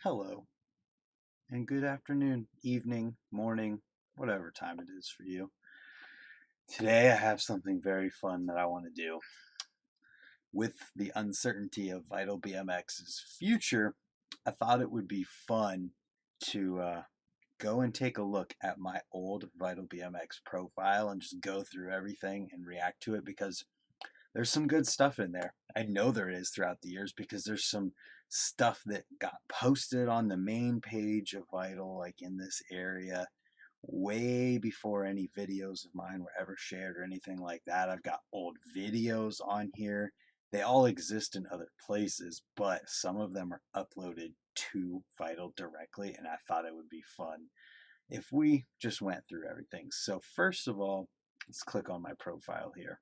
Hello, and good afternoon, evening, morning, whatever time it is for you. Today I have something very fun that I want to do. With the uncertainty of VitalBMX's future, I thought it would be fun to go and take a look at my old VitalBMX profile and just go through everything and react to it because there's some good stuff in there. I know there is throughout the years because there's some stuff that got posted on the main page of Vital, like in this area, way before any videos of mine were ever shared or anything like that. I've got old videos on here. They all exist in other places, but some of them are uploaded to Vital directly, and I thought it would be fun if we just went through everything. So first of all, let's click on my profile here.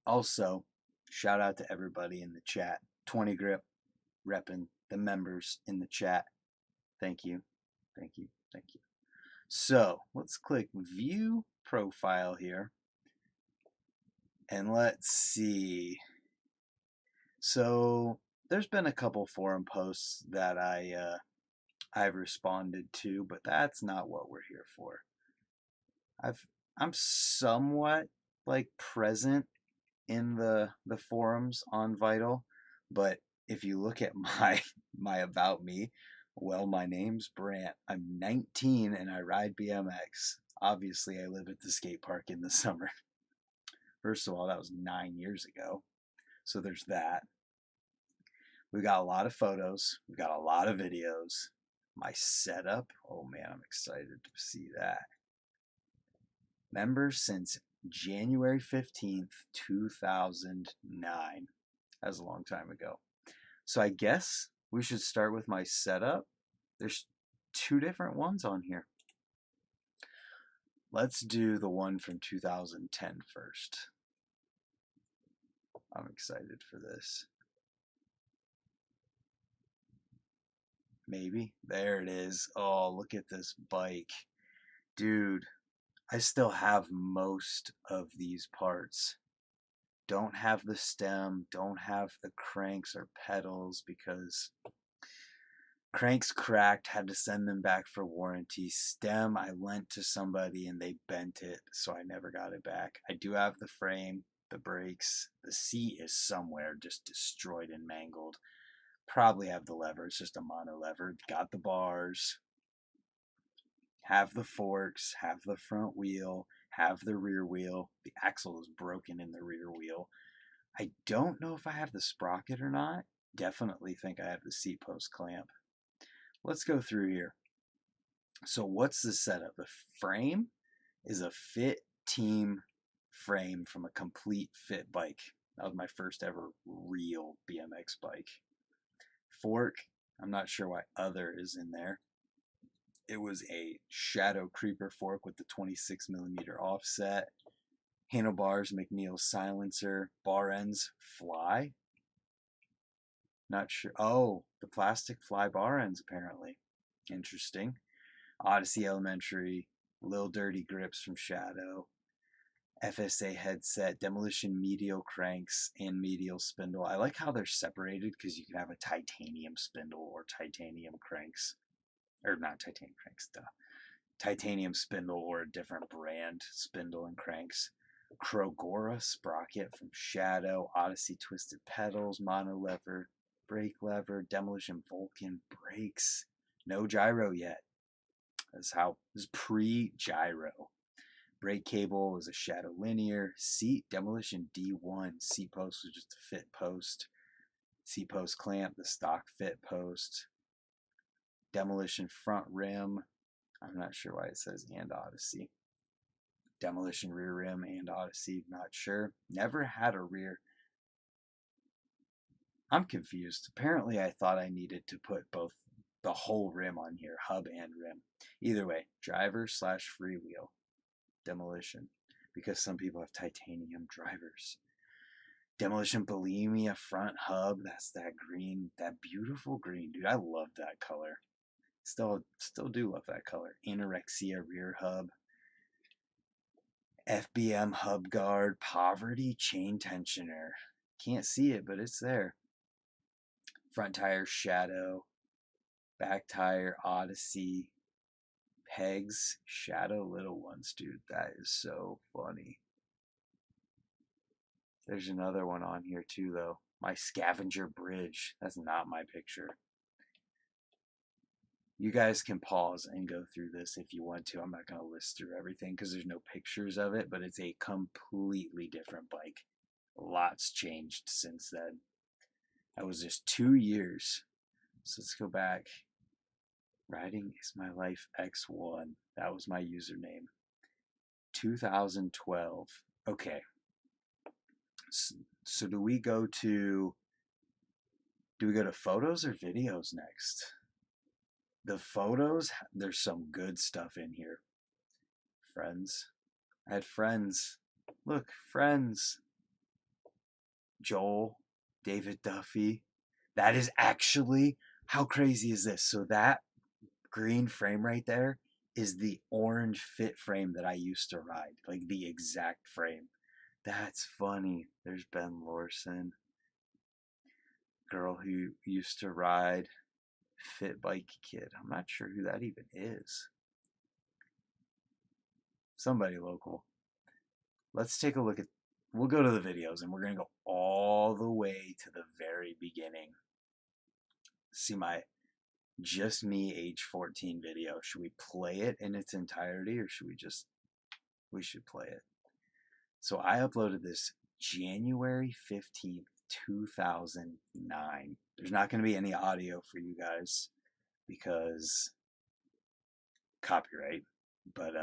Also, shout out to everybody in the chat. 20 Grip, repping the members in the chat. Thank you, thank you, thank you. So let's click View Profile here. And let's see. So there's been a couple forum posts that I've responded to, but that's not what we're here for. I'm somewhat like present in the forums on Vital, but if you look at my about me, well, my name's Brant. I'm 19 and I ride BMX. Obviously, I live at the skate park in the summer. First of all, that was 9 years ago, so there's that. We got a lot of photos. We got a lot of videos. My setup, oh man, I'm excited to see that. Members since January 15th, 2009. That was a long time ago. So I guess we should start with my setup. There's two different ones on here. Let's do the one from 2010 first. I'm excited for this. Maybe. There it is. Oh, look at this bike. Dude, I still have most of these parts. Don't have the stem, don't have the cranks or pedals because cranks cracked, had to send them back for warranty. Stem I lent to somebody and they bent it, so I never got it back. I do have the frame, the brakes, the seat is somewhere just destroyed and mangled. Probably have the lever, it's just a mono lever. Got the bars, have the forks, have the front wheel, have the rear wheel. The axle is broken in the rear wheel. I don't know if I have the sprocket or not. Definitely think I have the seat post clamp. Let's go through here. So what's the setup? The frame is a Fit Team frame from a Complete Fit bike. That was my first ever real BMX bike. Fork, I'm not sure why other is in there. It was a Shadow Creeper fork with the 26mm offset. Handlebars, McNeil silencer. Bar ends, Fly. Not sure. Oh, the plastic Fly bar ends apparently. Interesting. Odyssey Elementary. Lil Dirty grips from Shadow. FSA headset, Demolition medial cranks, and medial spindle. I like how they're separated because you can have a titanium spindle or titanium cranks. Or not titanium cranks, duh. Titanium spindle or a different brand spindle and cranks. Krogora sprocket from Shadow. Odyssey twisted pedals, mono lever, brake lever, Demolition Vulcan brakes. No gyro yet. This is pre-gyro. Brake cable was a Shadow linear. Seat, Demolition D1. Seat post was just a fit post. Seat post clamp, the stock fit post. Demolition front rim. I'm not sure why it says and Odyssey. Demolition rear rim and Odyssey, not sure. Never had a rear. I'm confused. Apparently I thought I needed to put both the whole rim on here, hub and rim. Either way, driver / freewheel. Demolition, because some people have titanium drivers. Demolition Bulimia front hub, that's that green, that beautiful green, dude. I love that color. Still do love that color. Anorexia rear hub. FBM hub guard, Poverty chain tensioner. Can't see it, but it's there. Front tire Shadow. back tire, Odyssey, pegs, shadow little ones, dude. That is so funny. There's another one on here too, though. My scavenger bridge. That's not my picture. You guys can pause and go through this if you want to. I'm not going to list through everything because there's no pictures of it, but it's a completely different bike. Lots changed since then. That was just 2 years. So let's go back. Riding is my life X1. That was my username. 2012. Okay. So do we go to photos or videos next? The photos, there's some good stuff in here. Friends. I had friends. Look, friends. Joel, David Duffy. That is actually, how crazy is this? So that green frame right there is the orange fit frame that I used to ride. Like the exact frame. That's funny. There's Ben Lorson. Girl who used to ride. Fit Bike Kid. I'm not sure who that even is. Somebody local. Let's take a look at, we'll go to the videos and we're going to go all the way to the very beginning. See my just me age 14 video. Should we play it in its entirety or we should play it. So I uploaded this January 15th, 2009. There's not going to be any audio for you guys because copyright, but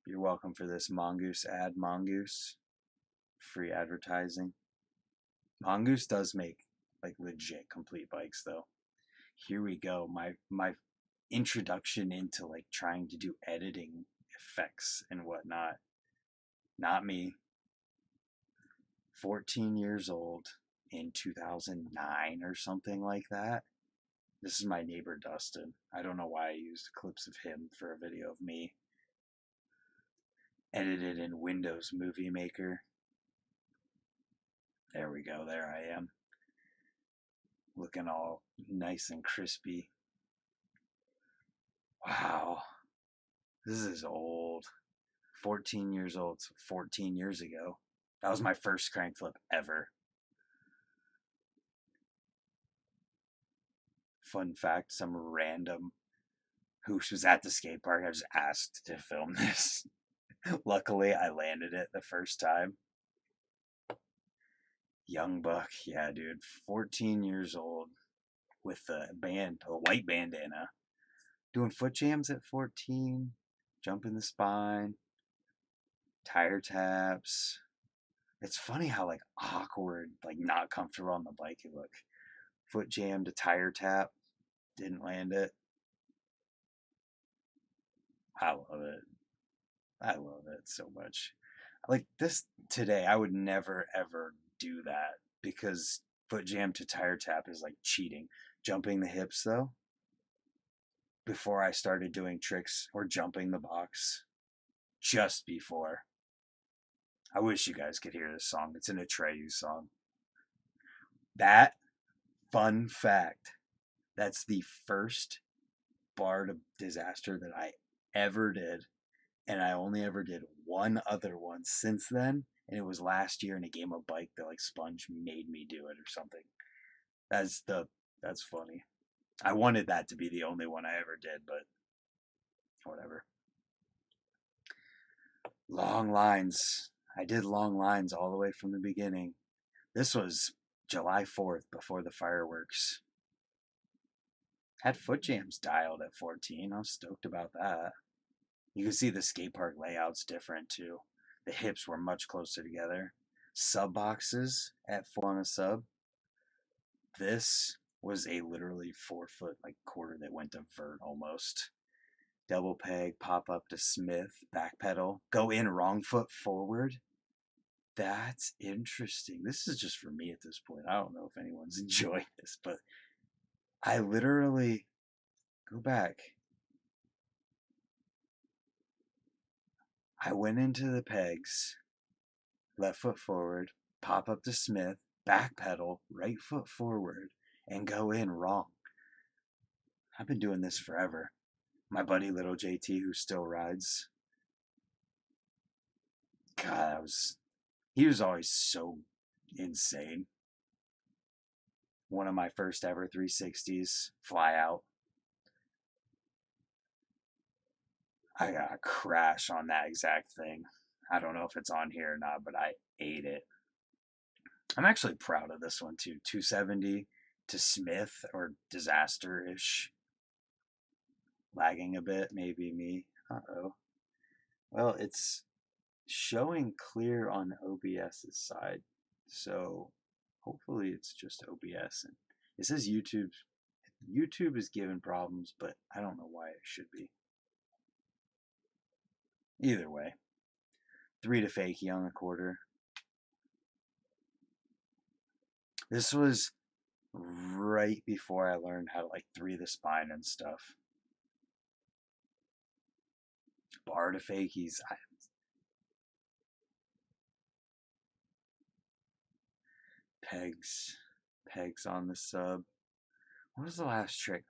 you're welcome for this Mongoose ad. Mongoose, free advertising. Mongoose does make like legit complete bikes though. Here we go. My introduction into like trying to do editing effects and whatnot. Not me. 14 years old in 2009 or something like that. This is my neighbor Dustin. I don't know why I used clips of him for a video of me. Edited in Windows Movie Maker. There we go. There I am. Looking all nice and crispy. Wow. This is old. 14 years old. So 14 years ago. That was my first crank flip ever. Fun fact, some random who was at the skate park, I just asked to film this. Luckily, I landed it the first time. Young buck, yeah, dude. 14 years old with a white bandana. Doing foot jams at 14. Jumping the spine. Tire taps. It's funny how like awkward, like not comfortable on the bike you look. Foot jam to tire tap. Didn't land it. I love it. I love it so much. Like this today, I would never ever do that because foot jam to tire tap is like cheating. Jumping the hips though, before I started doing tricks or jumping the box, just before. I wish you guys could hear this song. It's an Atreyu song. That, fun fact, that's the first bar to disaster that I ever did. And I only ever did one other one since then. And it was last year in a game of bike that like Sponge made me do it or something. That's funny. I wanted that to be the only one I ever did, but whatever. Long lines. I did long lines all the way from the beginning. This was July 4th before the fireworks. Had foot jams dialed at 14. I was stoked about that. You can see the skate park layout's different too. The hips were much closer together. Sub boxes at 4 on a sub. This was a literally 4-foot like quarter that went to vert almost. Double peg, pop up to Smith, back pedal, go in wrong foot forward. That's interesting. This is just for me at this point. I don't know if anyone's enjoying this, but I literally go back. I went into the pegs, left foot forward, pop up to Smith, back pedal, right foot forward, and go in wrong. I've been doing this forever. My buddy Little JT, who still rides, God, he was always so insane. One of my first ever 360s, fly out. I got a crash on that exact thing. I don't know if it's on here or not, but I ate it. I'm actually proud of this one too. 270 to Smith, or disaster-ish. Lagging a bit, maybe me. Uh-oh. Well, it's showing clear on OBS's side, so hopefully it's just OBS. And it says YouTube is giving problems, but I don't know why it should be. Either way, 3 to fakie on the quarter. This was right before I learned how to like 3 the spine and stuff. Bar to fakies. Pegs on the sub. What was the last trick?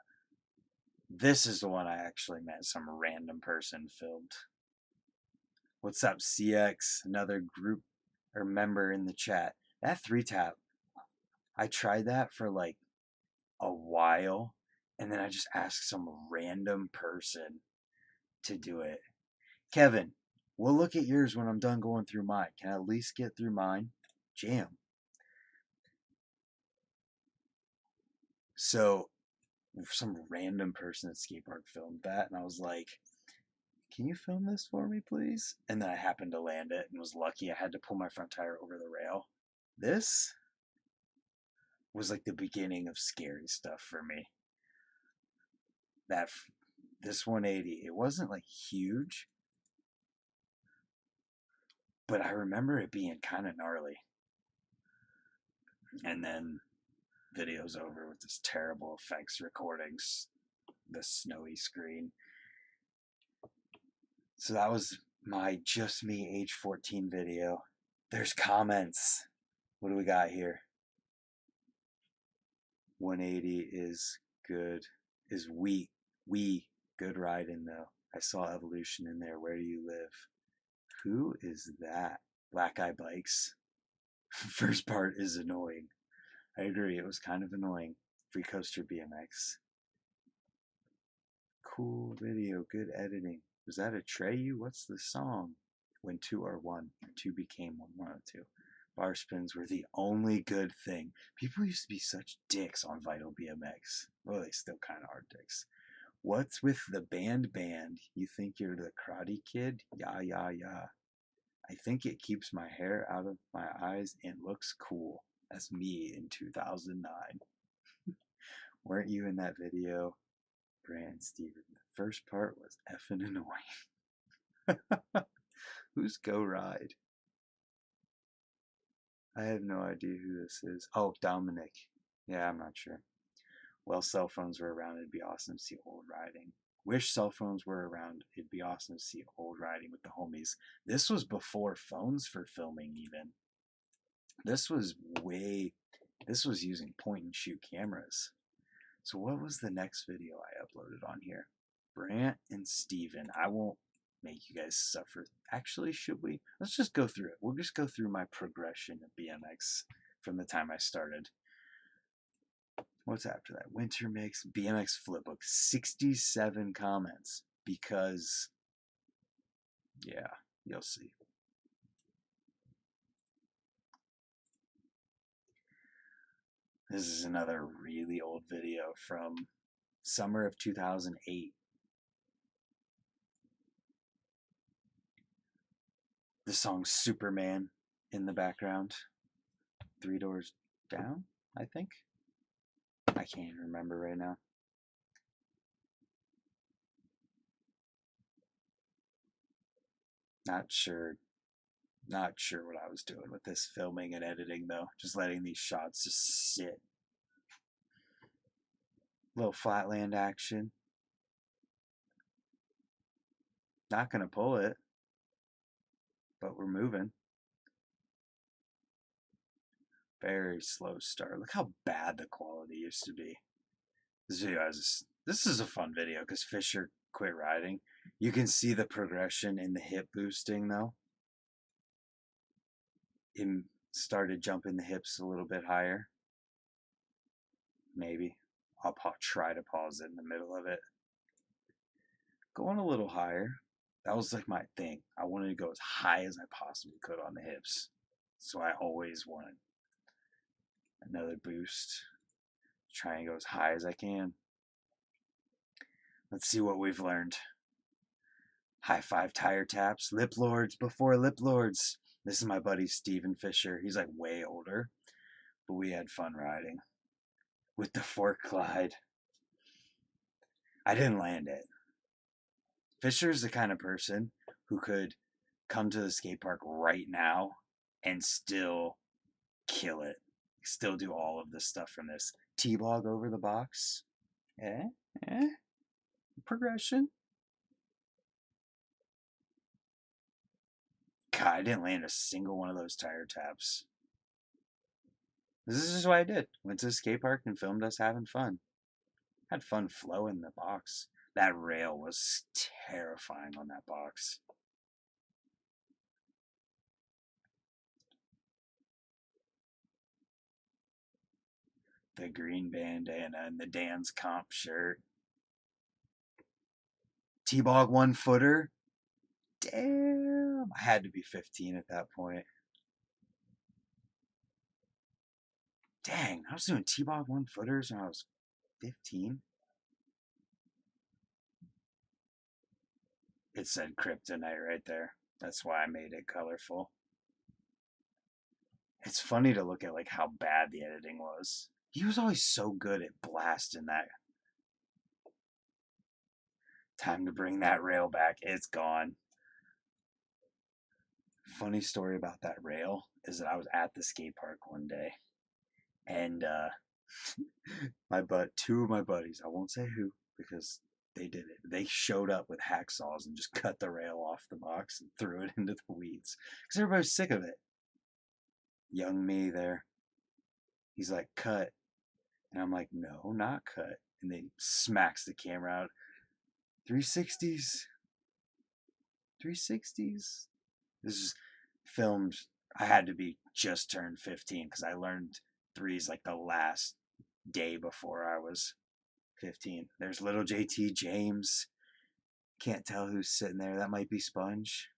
This is the one I actually met. Some random person filmed. What's up, CX? Another group or member in the chat. That 3-tap, I tried that for like a while, and then I just asked some random person to do it. Kevin, we'll look at yours when I'm done going through mine. Can I at least get through mine? Jam. So some random person at skateboard filmed that, and I was like, can you film this for me, please? And then I happened to land it and was lucky. I had to pull my front tire over the rail. This was like the beginning of scary stuff for me. This 180, it wasn't like huge, but I remember it being kind of gnarly. And then video's over with this terrible effects recordings, the snowy screen. So that was my just me age 14 video. There's comments. What do we got here? 180 is good. Is we good riding though. I saw Evolution in there. Where do you live? Who is that? Black Eye Bikes. First part is annoying. I agree, it was kind of annoying. Free Coaster BMX. Cool video, good editing. Was that Atreyu? What's the song? When two are one, or two became one, 102. Bar spins were the only good thing. People used to be such dicks on VitalBMX. Well, they still kind of are dicks. What's with the band? You think you're the Karate Kid? Yeah. I think it keeps my hair out of my eyes and looks cool. That's me in 2009. Weren't you in that video? Brand Steven. The first part was effing annoying. Who's Go Ride? I have no idea who this is. Oh, Dominic. Yeah, I'm not sure. Well, cell phones were around. It'd be awesome to see old riding. Wish cell phones were around. It'd be awesome to see old riding with the homies. This was before phones for filming even. This was using point and shoot cameras. So what was the next video I uploaded on here? Brant and Steven. I won't make you guys suffer. Actually, should we? Let's just go through it. We'll just go through my progression of BMX from the time I started. What's after that? Winter Mix, BMX Flipbook. 67 comments because, yeah, you'll see. This is another really old video from summer of 2008. The song Superman in the background. 3 Doors Down, I think. I can't even remember right now. Not sure what I was doing with this filming and editing though. Just letting these shots just sit. Little flatland action. Not gonna pull it, but we're moving. Very slow start. Look how bad the quality used to be. This This is a fun video because Fisher quit riding. You can see the progression in the hip boosting though. Him started jumping the hips a little bit higher. Maybe. I'll try to pause it in the middle of it. Going a little higher. That was like my thing. I wanted to go as high as I possibly could on the hips. So I always wanted another boost. Try and go as high as I can. Let's see what we've learned. High five tire taps. Lip lords before lip lords. This is my buddy Steven Fisher. He's like way older. But we had fun riding. With the fork glide. I didn't land it. Fisher's the kind of person who could come to the skate park right now and still kill it. Still do all of this stuff from this. T-bog over the box. Progression. God, I didn't land a single one of those tire taps. This is just what I did. Went to the skate park and filmed us having fun. Had fun flowing the box. That rail was terrifying on that box. The green bandana and the Dan's comp shirt. T-bog 1-footer. Damn. I had to be 15 at that point. Dang, I was doing T-bog 1-footers when I was 15. It said kryptonite right there. That's why I made it colorful. It's funny to look at like how bad the editing was. He was always so good at blasting that. Time to bring that rail back. It's gone. Funny story about that rail is that I was at the skate park one day, and two of my buddies, I won't say who because they did it. They showed up with hacksaws and just cut the rail off the box and threw it into the weeds because everybody was sick of it. Young me there. He's like, cut. And I'm like, no, not cut. And they smacks the camera out. 360s. 360s. This is filmed. I had to be just turned 15 because I learned threes like the last day before I was 15. There's little JT James. Can't tell who's sitting there. That might be Sponge.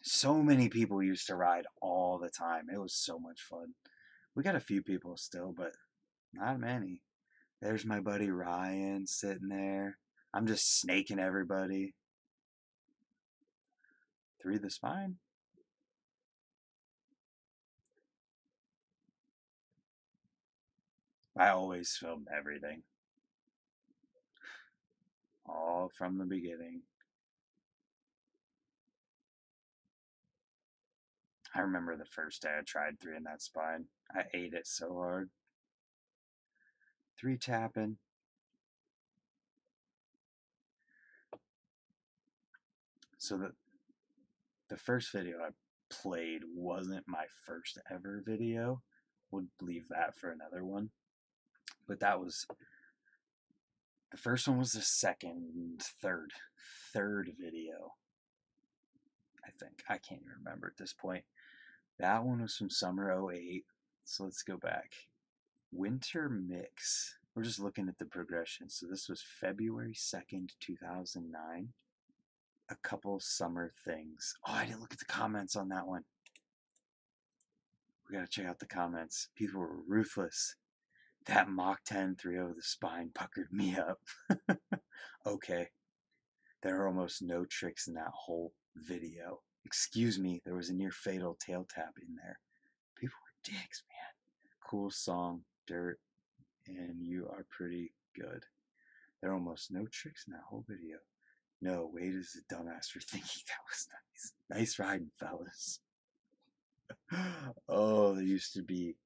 So many people used to ride all the time. It was so much fun. We got a few people still, but not many. There's my buddy Ryan sitting there. I'm just snaking everybody. Through the spine. I always filmed everything. All from the beginning. I remember the first day I tried 3 in that spine. I ate it so hard. 3 tapping. So the first video I played wasn't my first ever video. Would leave that for another one. But that was the first one was the third video. I think. I can't even remember at this point. That one was from summer 08. So let's go back. Winter mix. We're just looking at the progression. So this was February 2nd, 2009. A couple summer things. Oh, I didn't look at the comments on that one. We gotta check out the comments. People were ruthless. That Mach 10 3-0 the spine puckered me up. Okay. There are almost no tricks in that whole video. Excuse me, there was a near fatal tail tap in there. People were dicks, man. Cool song, Dirt, and you are pretty good. There are almost no tricks in that whole video. No, Wade is a dumbass for thinking that was nice. Nice riding, fellas. Oh, there used to be,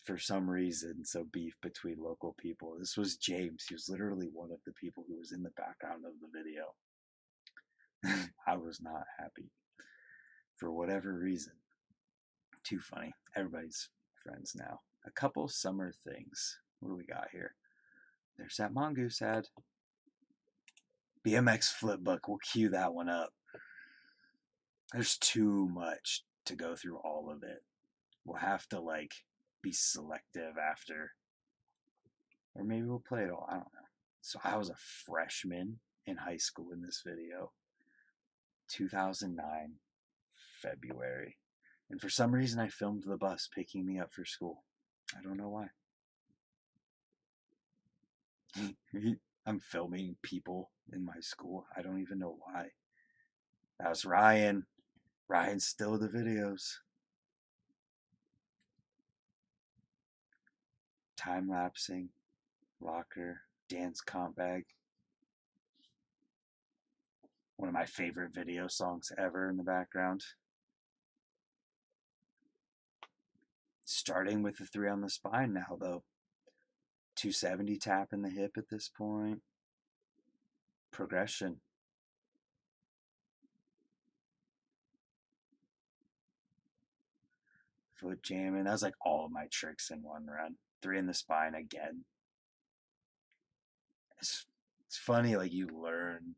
for some reason, so beef between local people. This was James. He was literally one of the people who was in the background of the video. I was not happy. For whatever reason. Too funny. Everybody's friends now. a couple summer things. What do we got here? There's that mongoose ad. BMX flipbook. We'll cue that one up. There's too much to go through all of it. We'll have to like be selective after, or maybe we'll play it all. I don't know. So I was a freshman in high school in this video. 2009 February. And for some reason I filmed the bus picking me up for school. I don't know why. I'm filming people in my school. I don't even know why. That was Ryan. Ryan's still the videos. Time lapsing, locker, dance comp bag. One of my favorite video songs ever in the background. Starting with the 3 on the spine now though. 270 tap in the hip at this point. Progression. Foot jamming. That was like all of my tricks in one run. 3 in the spine again. It's funny, like you learn.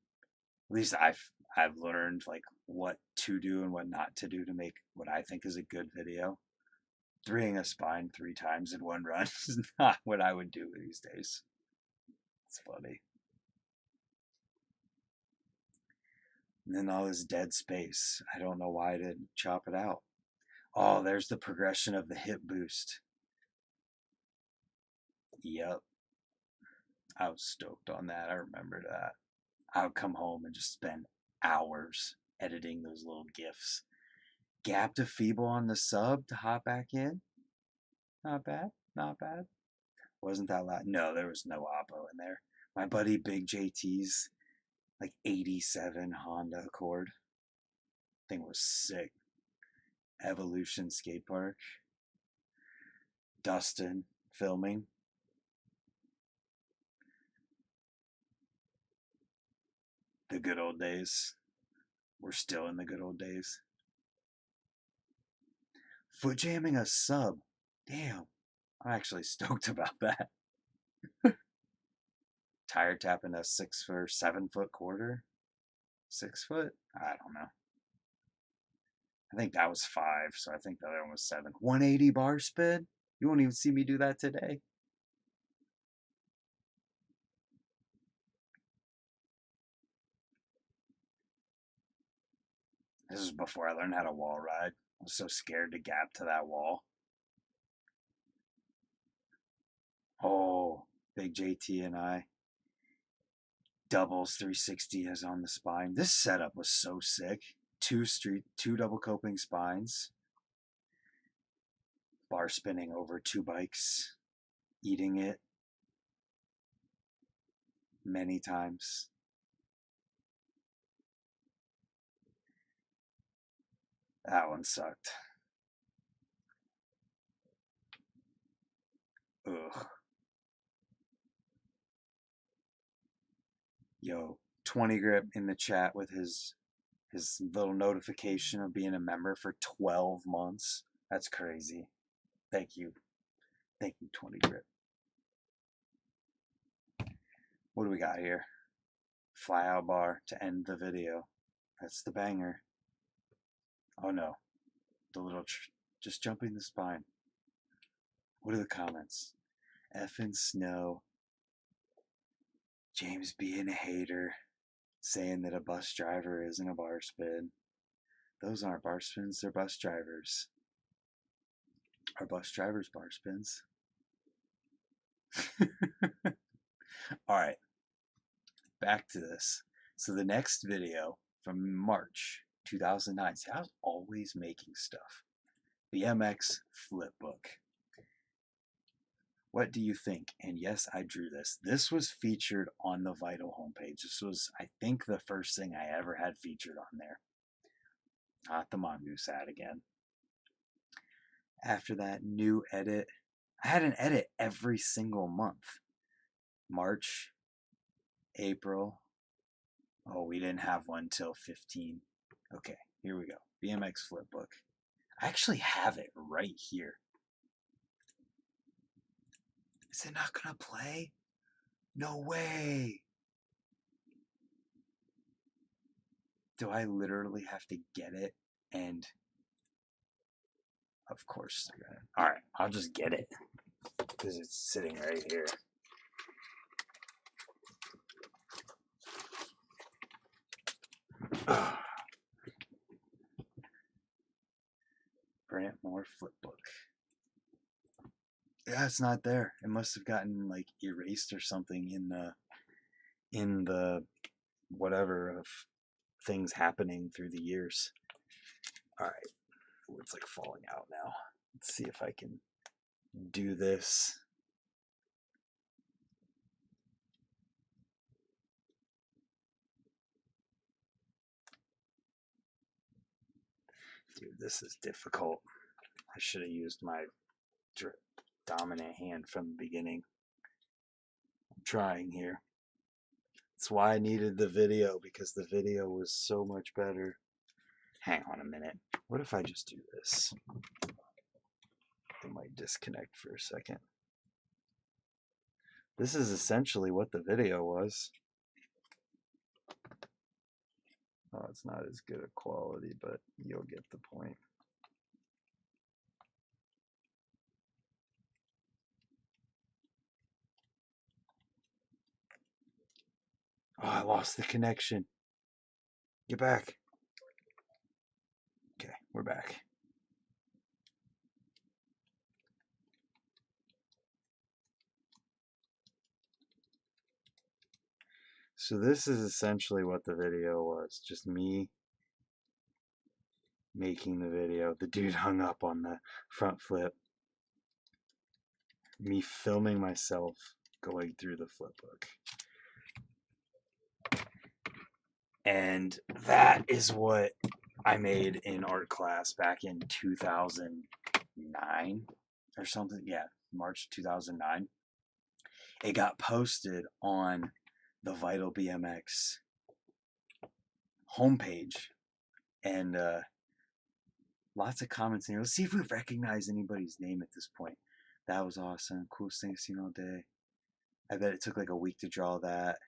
At least I've learned like what to do and what not to do to make what I think is a good video. 3ing a spine 3 times in one run is not what I would do these days. It's funny. And then all this dead space. I don't know why I didn't chop it out. Oh, there's the progression of the hip boost. Yep. I was stoked on that. I remember that. I would come home and just spend hours editing those little GIFs. Gap to feeble on the sub to hop back in. Not bad. Not bad. Wasn't that loud? No, there was no oppo in there. My buddy Big JT's like 87 Honda Accord. Thing was sick. Evolution Skate Park. Dustin filming. The good old days. We're still in the good old days. Foot jamming a sub. Damn. I'm actually stoked about that. Tire tapping a 6 or 7 foot quarter. 6 foot? I don't know. I think that was 5, so I think the other one was 7. 180 bar spin? You won't even see me do that today. This is before I learned how to wall ride. I was so scared to gap to that wall. Oh, Big JT and I. Doubles 360 is on the spine. This setup was so sick. 2 double coping spines. Bar spinning over 2 bikes. Eating it. Many times. That one sucked. Ugh. Yo, 20 grip in the chat with his little notification of being a member for 12 months. That's crazy. Thank you. Thank you, 20 grip. What do we got here? Fly out bar to end the video. That's the banger. Oh no. The little just jumping the spine. What are the comments? Effing snow. James being a hater. Saying that a bus driver isn't a bar spin. Those aren't bar spins, they're bus drivers. Are bus drivers bar spins? Alright. Back to this. So the next video from March 2009. See, I was always making stuff. BMX flipbook. What do you think? And yes, I drew this. This was featured on the Vital homepage. This was, I think, the first thing I ever had featured on there. Not the mongoose ad again. After that, new edit. I had an edit every single month. March, April. Oh, we didn't have one till 15. Okay, here we go. BMX flipbook. I actually have it right here. Is it not gonna play? No way. Do I literally have to get it? And of course, all right, I'll just get it because it's sitting right here. Brant Moore flipbook. Yeah, it's not there. It must have gotten like erased or something in the whatever of things happening through the years. All right. Ooh, it's like falling out now. Let's see if I can do this. Dude, this is difficult. I should have used my dominant hand from the beginning. I'm trying here. That's why I needed the video, because the video was so much better. Hang on a minute. What if I just do this? It might disconnect for a second. This is essentially what the video was. Oh, it's not as good a quality, but you'll get the point. Oh, I lost the connection. Get back. Okay, we're back. So this is essentially what the video was. Just me making the video. The dude hung up on the front flip. Me filming myself going through the flip book. And that is what I made in art class back in 2009 or something. Yeah, March 2009. It got posted on the VitalBMX homepage, and lots of comments. And let's see if we recognize anybody's name at this point. That was awesome. Coolest thing I've seen all day. I bet it took like a week to draw that.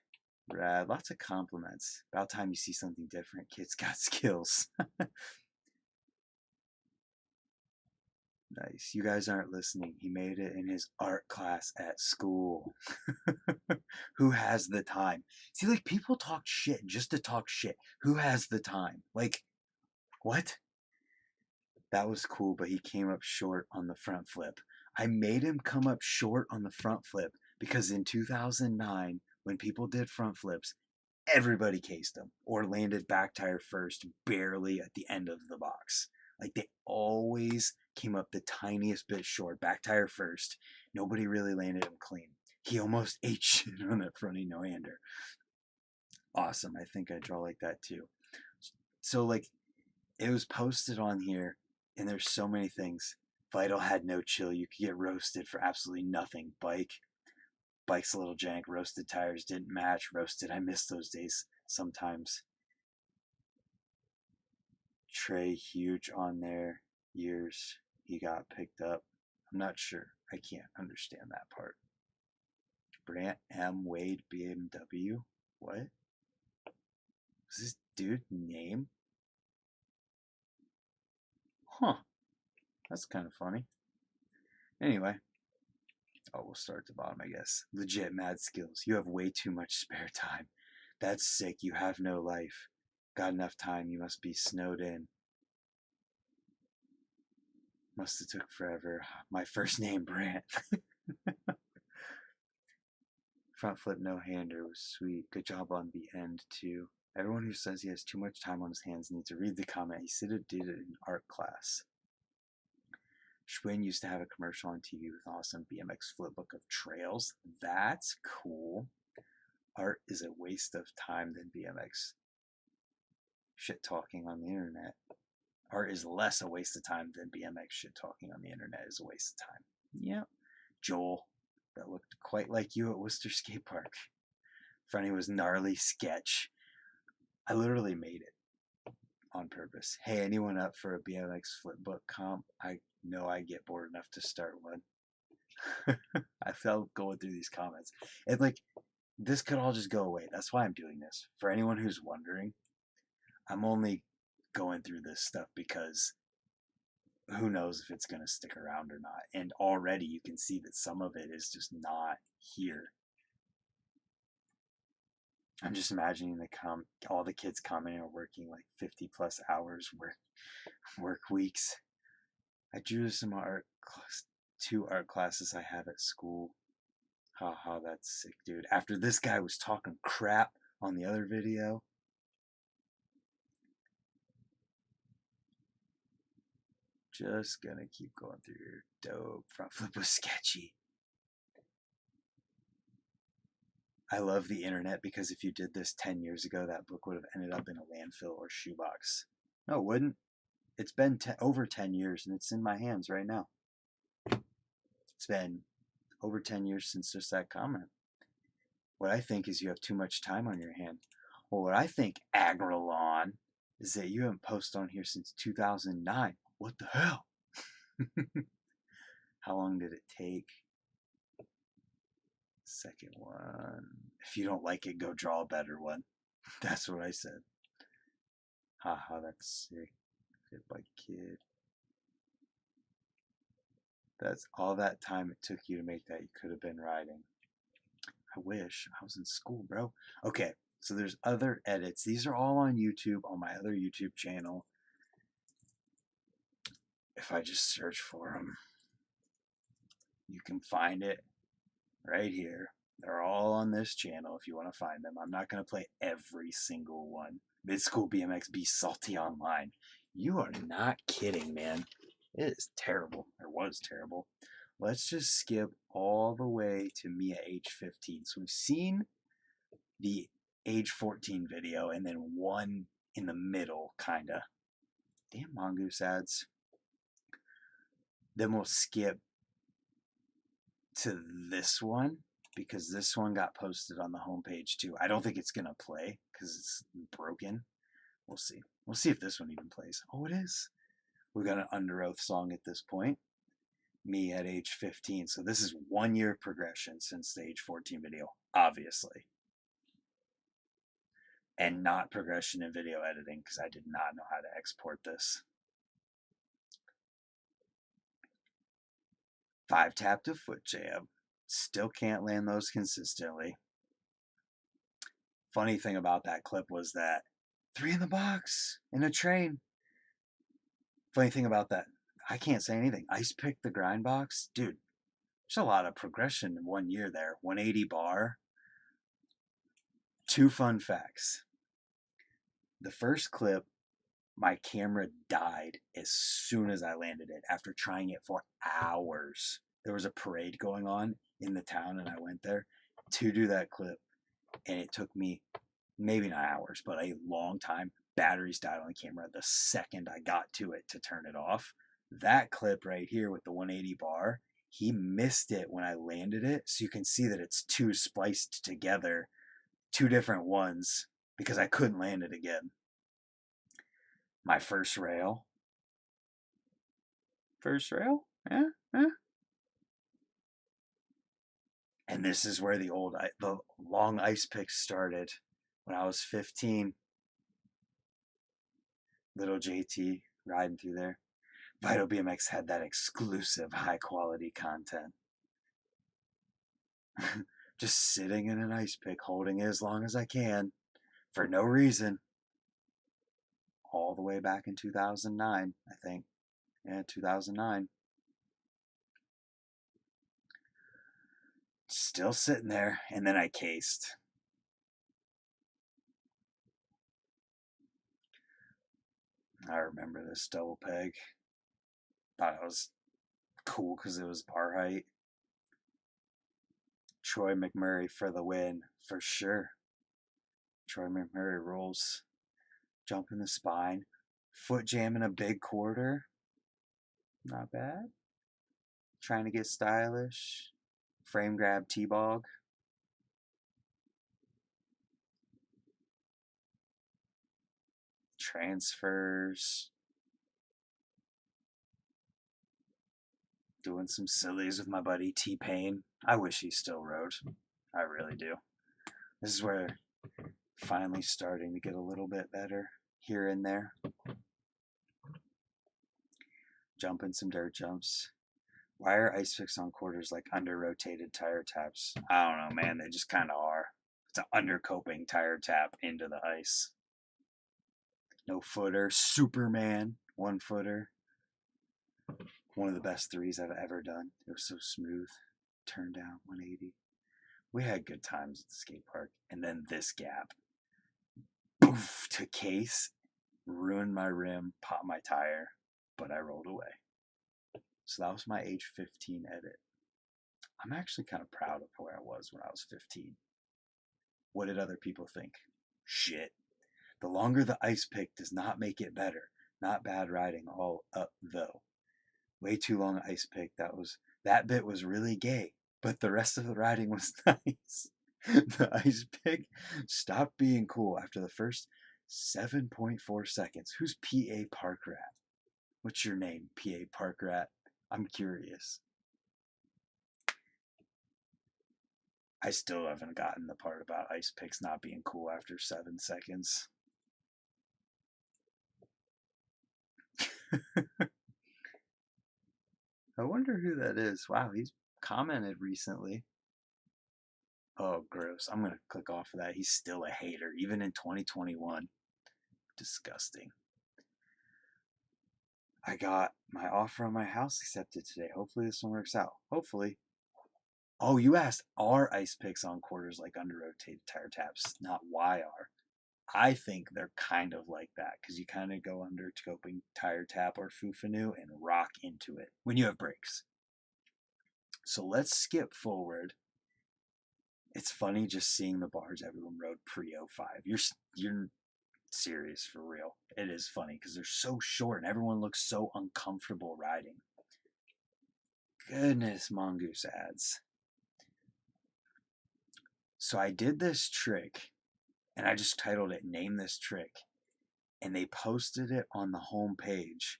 Rad. Lots of compliments. About time you see something different. Kid's got skills. Nice. You guys aren't listening. He made it in his art class at school. Who has the time? See, like, people talk shit just to talk shit. Who has the time? Like, what? That was cool, but he came up short on the front flip. I made him come up short on the front flip because in 2009, when people did front flips, everybody cased them or landed back tire first, barely at the end of the box. Like, they always came up the tiniest bit short, back tire first. Nobody really landed him clean. He almost ate shit on that fronty no-hander. Awesome. I think I draw like that too. So, like, it was posted on here, and there's so many things. Vital had no chill. You could get roasted for absolutely nothing. Bike's a little jank. Roasted tires didn't match. Roasted. I miss those days sometimes. Trey huge on there. Years he got picked up. I'm not sure. I can't understand that part. Brant M. Wade BMW. What? Was this dude name? Huh. That's kind of funny. Anyway. Oh, we'll start at the bottom, I guess. Legit mad skills. You have way too much spare time. That's sick. You have no life. Got enough time. You must be snowed in. Must have took forever. My first name, Brant. Front flip no-hander was sweet. Good job on the end, too. Everyone who says he has too much time on his hands needs to read the comment. He said it did it in art class. Schwinn used to have a commercial on TV with an awesome BMX flipbook of trails. That's cool. Art is a waste of time than BMX shit talking on the internet. Art is less a waste of time than BMX shit talking on the internet is a waste of time. Yep. Joel, that looked quite like you at Worcester Skate Park. Fronty was gnarly sketch. I literally made it on purpose. Hey, anyone up for a BMX flipbook comp? I know I get bored enough to start one. I felt going through these comments. And like, this could all just go away. That's why I'm doing this. For anyone who's wondering, I'm only going through this stuff because who knows if it's going to stick around or not. And already you can see that some of it is just not here. I'm just imagining all the kids coming are working like 50 plus hours work weeks. I drew some two art classes I have at school. Haha, that's sick, dude. After this guy was talking crap on the other video. Just gonna keep going through your dope. Front flip was sketchy. I love the internet because if you did this 10 years ago, that book would have ended up in a landfill or shoebox. No, it wouldn't. It's been over 10 years and it's in my hands right now. It's been over 10 years since just that comment. What I think is you have too much time on your hand. Well, what I think, Agrelon, is that you haven't posted on here since 2009. What the hell? How long did it take? Second one. If you don't like it, go draw a better one. That's what I said. Haha, that's sick. Fit by kid. That's all that time it took you to make that. You could have been riding. I wish I was in school, bro. Okay, so there's other edits. These are all on YouTube, on my other YouTube channel. If I just search for them, you can find it right here. They're all on this channel if you want to find them. I'm not going to play every single one. Mid School BMX Be Salty Online. You are not kidding, man. It is terrible, or was terrible. Let's just skip all the way to me at age 15. So we've seen the age 14 video and then one in the middle, kind of. Damn Mongoose ads. Then we'll skip to this one because this one got posted on the homepage too. I don't think it's going to play because it's broken. We'll see. We'll see if this one even plays. Oh, it is. We got an Under Oath song at this point. Me at age 15. So this is 1 year progression since the age 14 video, obviously. And not progression in video editing because I did not know how to export this. 5-tap to foot jab. Still can't land those consistently. Funny thing about that clip was that 3 in the box in a train. Funny thing about that, I can't say anything. Ice pick the grind box. Dude, there's a lot of progression in 1 year there. 180 bar. 2 fun facts. The first clip, my camera died as soon as I landed it after trying it for hours. There was a parade going on in the town and I went there to do that clip. And it took me, maybe not hours, but a long time. Batteries died on the camera the second I got to it to turn it off. That clip right here with the 180 bar, he missed it when I landed it. So you can see that it's 2 spliced together, 2 different ones, because I couldn't land it again. My first rail. First rail? Yeah. And this is where the long ice picks started when I was 15. Little JT riding through there. VitalBMX had that exclusive high quality content. Just sitting in an ice pick, holding it as long as I can for no reason. All the way back in 2009, I think. Yeah, 2009. Still sitting there, and then I cased. I remember this double peg. Thought it was cool because it was bar height. Troy McMurray for the win, for sure. Troy McMurray rolls. Jump in the spine. Foot jam in a big quarter. Not bad. Trying to get stylish. Frame grab T-bog. Transfers. doing some sillies with my buddy T-Pain. I wish he still rode. I really do. This is where finally starting to get a little bit better here and there. Jumping some dirt jumps. Why are ice picks on quarters like under-rotated tire taps? I don't know, man. They just kind of are. It's an undercoping tire tap into the ice. No footer. Superman. 1 footer. One of the best threes I've ever done. It was so smooth. Turn down 180. We had good times at the skate park. And then this gap. Boof to case. Ruined my rim. Popped my tire. But I rolled away. So that was my age 15 edit. I'm actually kind of proud of where I was when I was 15. What did other people think? Shit. The longer the ice pick does not make it better. Not bad riding all up though. Way too long ice pick. That bit was really gay, but the rest of the riding was nice. The ice pick stopped being cool after the first 7.4 seconds. Who's PA Park Rat? What's your name, PA Park Rat? I'm curious. I still haven't gotten the part about ice picks not being cool after 7 seconds. I wonder who that is. Wow, he's commented recently. Oh, gross. I'm going to click off of that. He's still a hater, even in 2021. Disgusting. I got my offer on my house accepted today. Hopefully this one works out. Hopefully. Oh, you asked, are ice picks on quarters like under-rotated tire taps? Not why are. I think they're kind of like that because you kind of go under coping tire tap or fufanu and rock into it when you have brakes. So let's skip forward. It's funny just seeing the bars everyone rode pre-05. You're serious for real. It is funny because they're so short and everyone looks so uncomfortable riding. Goodness, Mongoose ads. So I did this trick and I just titled it Name This Trick. And they posted it on the home page.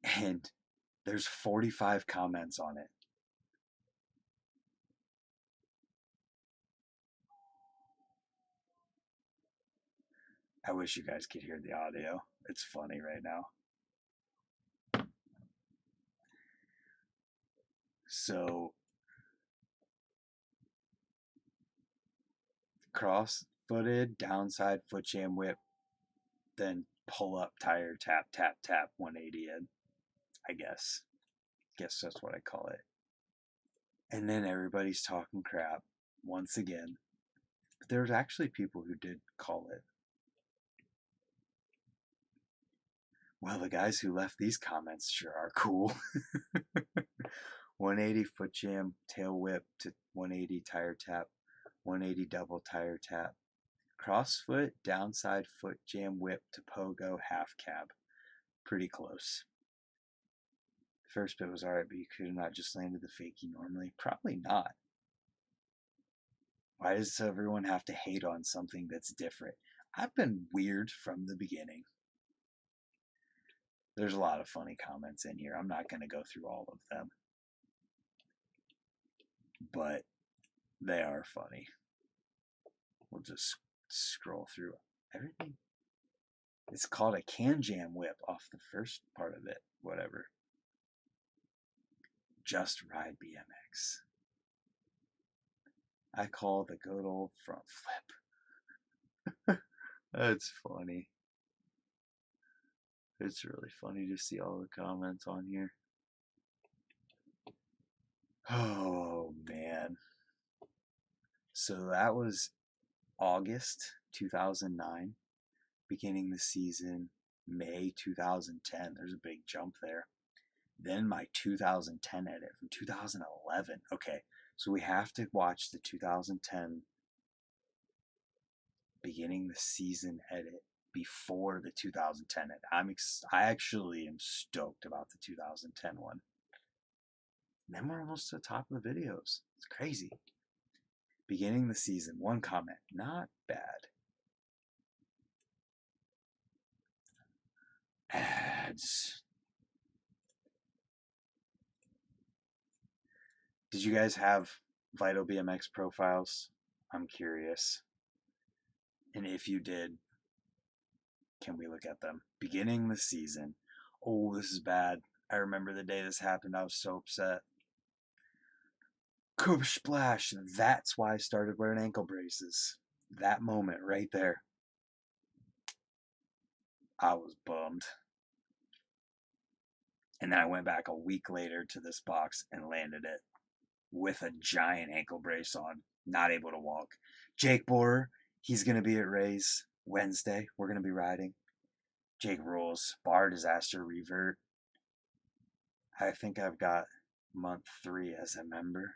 And there's 45 comments on it. I wish you guys could hear the audio. It's funny right now. So, cross-footed, downside, foot jam whip, then pull up, tire, tap, tap, tap, 180 in, I guess. Guess that's what I call it. And then everybody's talking crap once again. But there's actually people who did call it. Well, the guys who left these comments sure are cool. 180 foot jam, tail whip to 180 tire tap, 180 double tire tap. Crossfoot, downside foot jam whip to pogo half cab. Pretty close. The first bit was alright, but you could have not just landed the fakie normally. Probably not. Why does everyone have to hate on something that's different? I've been weird from the beginning. There's a lot of funny comments in here. I'm not going to go through all of them. But they are funny. We'll just scroll through everything. It's called a can jam whip off the first part of it. Whatever. Just ride BMX. I call the good old front flip. That's funny. It's really funny to see all the comments on here. Oh, man. So that was August 2009, beginning the season, May 2010. There's a big jump there. Then my 2010 edit from 2011. Okay, so we have to watch the 2010 beginning the season edit before the 2010 edit. I actually am stoked about the 2010 one. And then we're almost to the top of the videos. It's crazy. Beginning the season, one comment, not bad. Ads. Did you guys have VitalBMX profiles? I'm curious. And if you did, can we look at them? Beginning the season. Oh, this is bad. I remember the day this happened. I was so upset. Koosh splash. That's why I started wearing ankle braces. That moment right there. I was bummed. And then I went back a week later to this box and landed it with a giant ankle brace on, not able to walk. Jake Borer, he's going to be at Ray's Wednesday. We're going to be riding. Jake rules. Bar disaster revert. I think I've got month 3 as a member.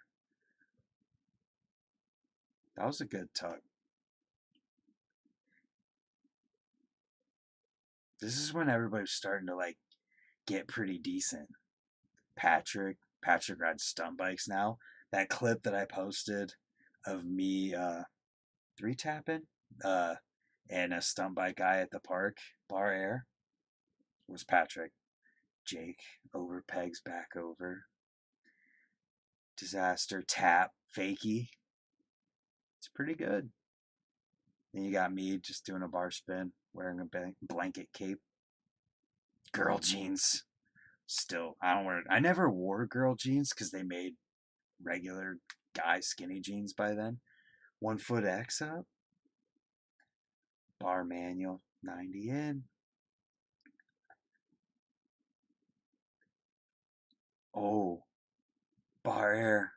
That was a good tuck. This is when everybody was starting to like get pretty decent. Patrick rides stunt bikes now. That clip that I posted of me 3-tapping and a stunt bike guy at the park, Bar Air, was Patrick. Jake over pegs back over. Disaster tap fakie. It's pretty good. Then you got me just doing a bar spin, wearing a blanket cape. Girl jeans. Still, I never wore girl jeans because they made regular guy skinny jeans by then. 1 foot X up. Bar manual, 90 in. Oh, bar air.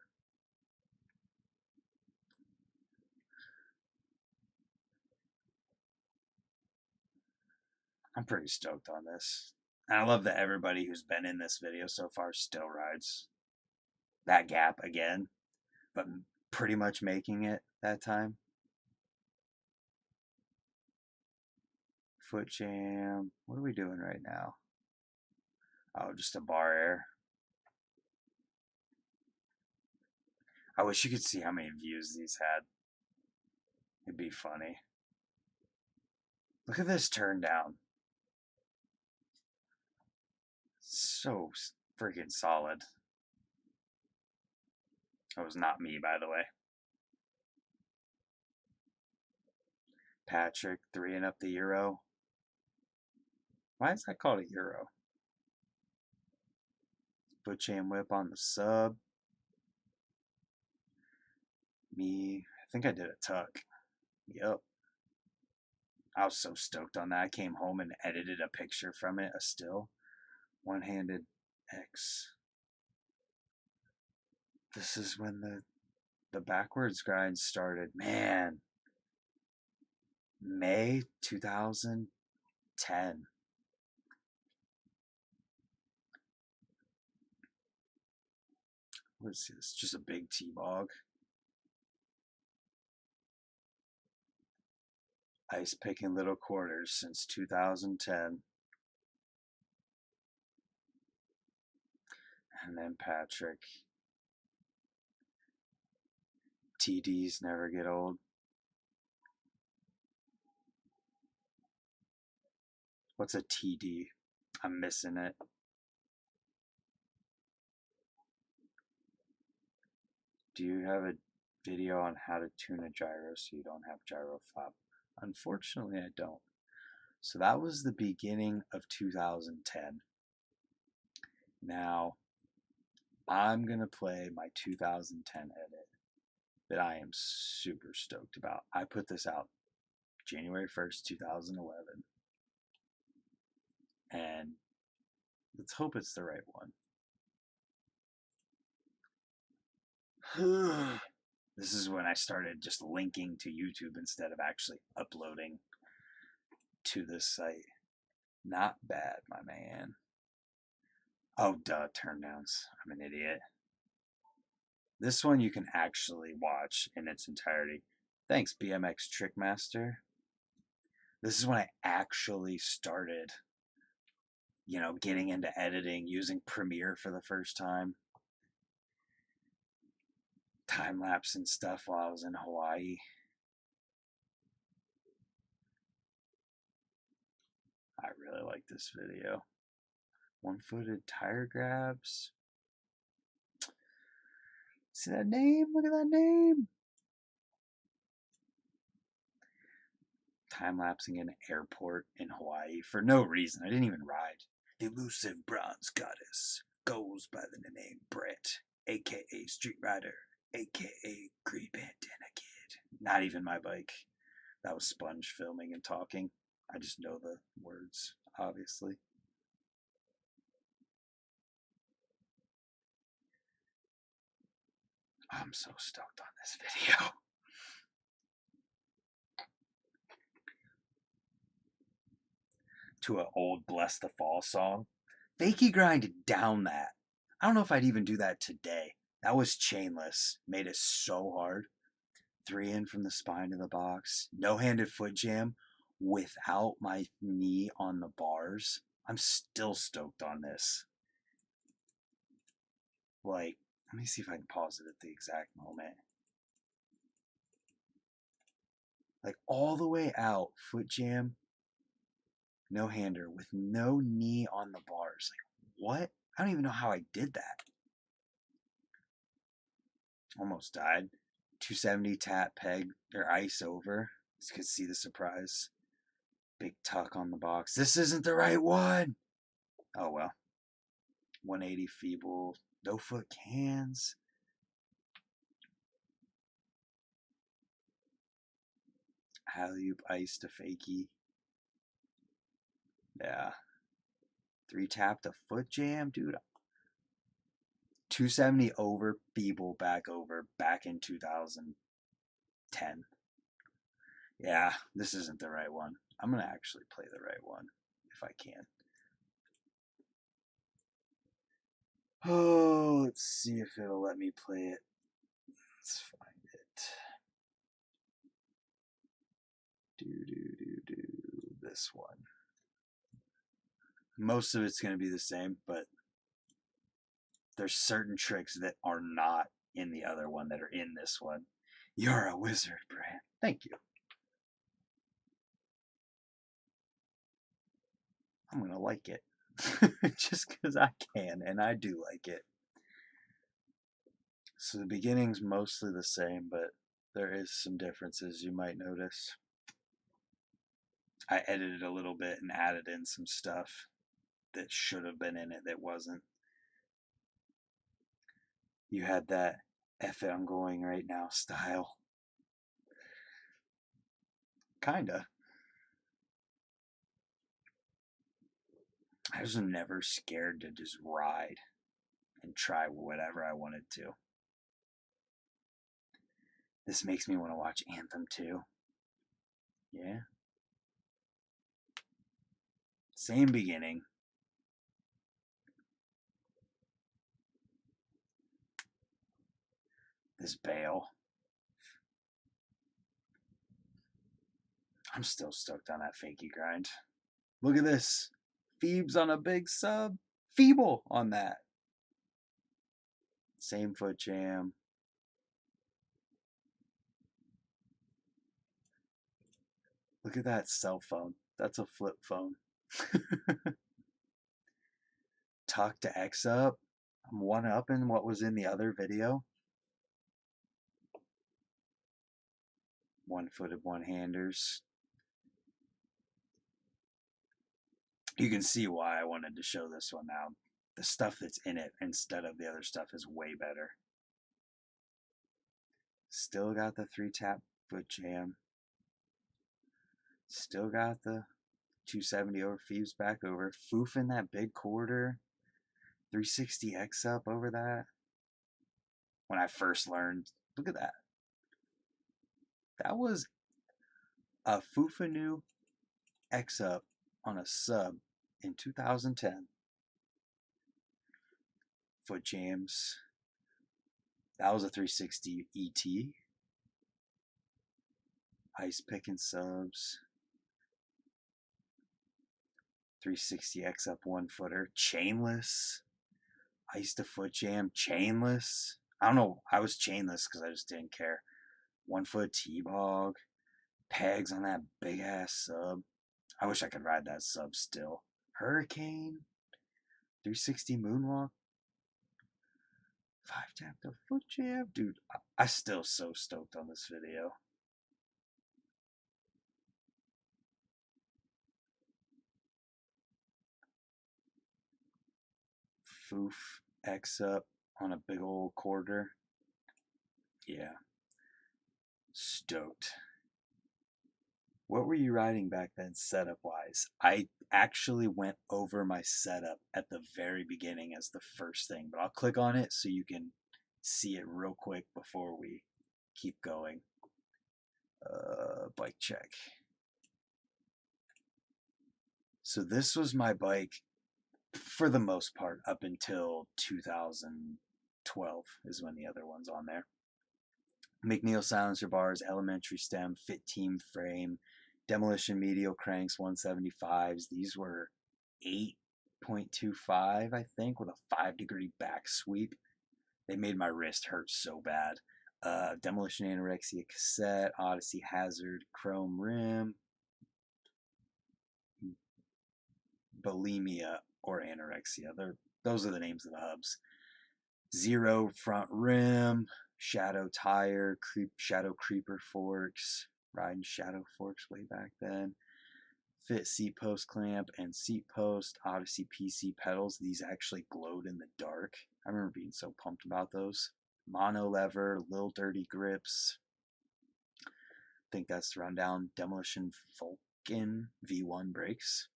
I'm pretty stoked on this. And I love that everybody who's been in this video so far still rides that gap again, but pretty much making it that time. Foot jam. What are we doing right now? Oh, just a bar air. I wish you could see how many views these had. It'd be funny. Look at this turn down. So freaking solid. That was not me, by the way. Patrick, 3-ing up the Euro. Why is that called a Euro? Foot chain whip on the sub. Me, I think I did a tuck. Yep. I was so stoked on that. I came home and edited a picture from it, a still. One-handed X. This is when the backwards grind started. Man. May 2010. What is this? Just a big T-bog. Ice picking little quarters since 2010. And then Patrick. TDs never get old. What's a TD? I'm missing it. Do you have a video on how to tune a gyro so you don't have gyro flap? Unfortunately, I don't. So that was the beginning of 2010. Now, I'm going to play my 2010 edit that I am super stoked about. I put this out January 1st, 2011. And let's hope it's the right one. This is when I started just linking to YouTube instead of actually uploading to this site. Not bad, my man. Oh, duh, turn downs. I'm an idiot. This one you can actually watch in its entirety. Thanks, BMX Trickmaster. This is when I actually started, getting into editing, using Premiere for the first time. Time lapse and stuff while I was in Hawaii. I really like this video. 1-footed tire grabs. See that name? Look at that name. Time-lapsing an airport in Hawaii for no reason. I didn't even ride. The elusive bronze goddess goes by the name Brett, a.k.a. Street Rider, a.k.a. Green Bandana Kid. Not even my bike. That was Sponge filming and talking. I just know the words, obviously. I'm so stoked on this video. To an old Bless the Fall song. Fakey grind down that. I don't know if I'd even do that today. That was chainless. Made it so hard. 3 in from the spine of the box. No-handed foot jam without my knee on the bars. I'm still stoked on this. Like, let me see if I can pause it at the exact moment. Like, all the way out, foot jam, no-hander with no knee on the bars. Like, what? I don't even know how I did that. Almost died. 270 tap peg or ice over. You could see the surprise. Big tuck on the box. This isn't the right one. Oh well. 180 feeble. No foot cans. Alley-oop ice to fakie. Yeah. 3 tap to foot jam. Dude. 270 over feeble back over back in 2010. Yeah, this isn't the right one. I'm going to actually play the right one if I can. Oh, let's see if it'll let me play it. Let's find it. This one. Most of it's going to be the same, but there's certain tricks that are not in the other one that are in this one. You're a wizard, Brand. Thank you. I'm going to like it. Just because I can, and I do like it. So the beginning's mostly the same, but there is some differences you might notice. I edited a little bit and added in some stuff that should have been in it that wasn't. You had that F it, I'm going right now style. Kinda. I was never scared to just ride and try whatever I wanted to. This makes me want to watch Anthem too. Yeah. Same beginning. This bail. I'm still stoked on that fakie grind. Look at this. Phoebes on a big sub. Feeble on that. Same foot jam. Look at that cell phone. That's a flip phone. Tuck to X up. I'm one up in what was in the other video. One-footed one-handers. You can see why I wanted to show this one now. The stuff that's in it instead of the other stuff is way better. Still got the 3-tap foot jam. Still got the 270 over Phoebes back over. Foofing that big quarter. 360X up over that. When I first learned, look at that. That was a Foofanu X up on a sub in 2010. Foot jams. That was a 360 ET. Ice picking subs. 360X up 1-footer. Chainless. Ice to foot jam. Chainless. I don't know. I was chainless because I just didn't care. 1-foot T-bog. Pegs on that big ass sub. I wish I could ride that sub still. Hurricane. 360 moonwalk. 5 tap the foot jam. Dude, I still so stoked on this video. Foof X up on a big old quarter. Yeah. Stoked. What were you riding back then setup wise? I actually went over my setup at the very beginning as the first thing, but I'll click on it so you can see it real quick before we keep going. Bike check. So this was my bike for the most part up until 2012 is when the other one's on there. McNeil silencer bars, elementary stem, fit team frame, demolition medial cranks, 175s. These were 8.25, I think, with a 5-degree back sweep. They made my wrist hurt so bad. Demolition anorexia cassette, Odyssey hazard, chrome rim, bulimia or anorexia. Those are the names of the hubs. Zero front rim, shadow tire, shadow creeper forks, riding shadow forks way back then. Fit seat post clamp and seat post, Odyssey PC pedals. These actually glowed in the dark. I remember being so pumped about those. Mono lever, Lil Dirty grips. I think that's the rundown. Demolition Vulcan V1 brakes.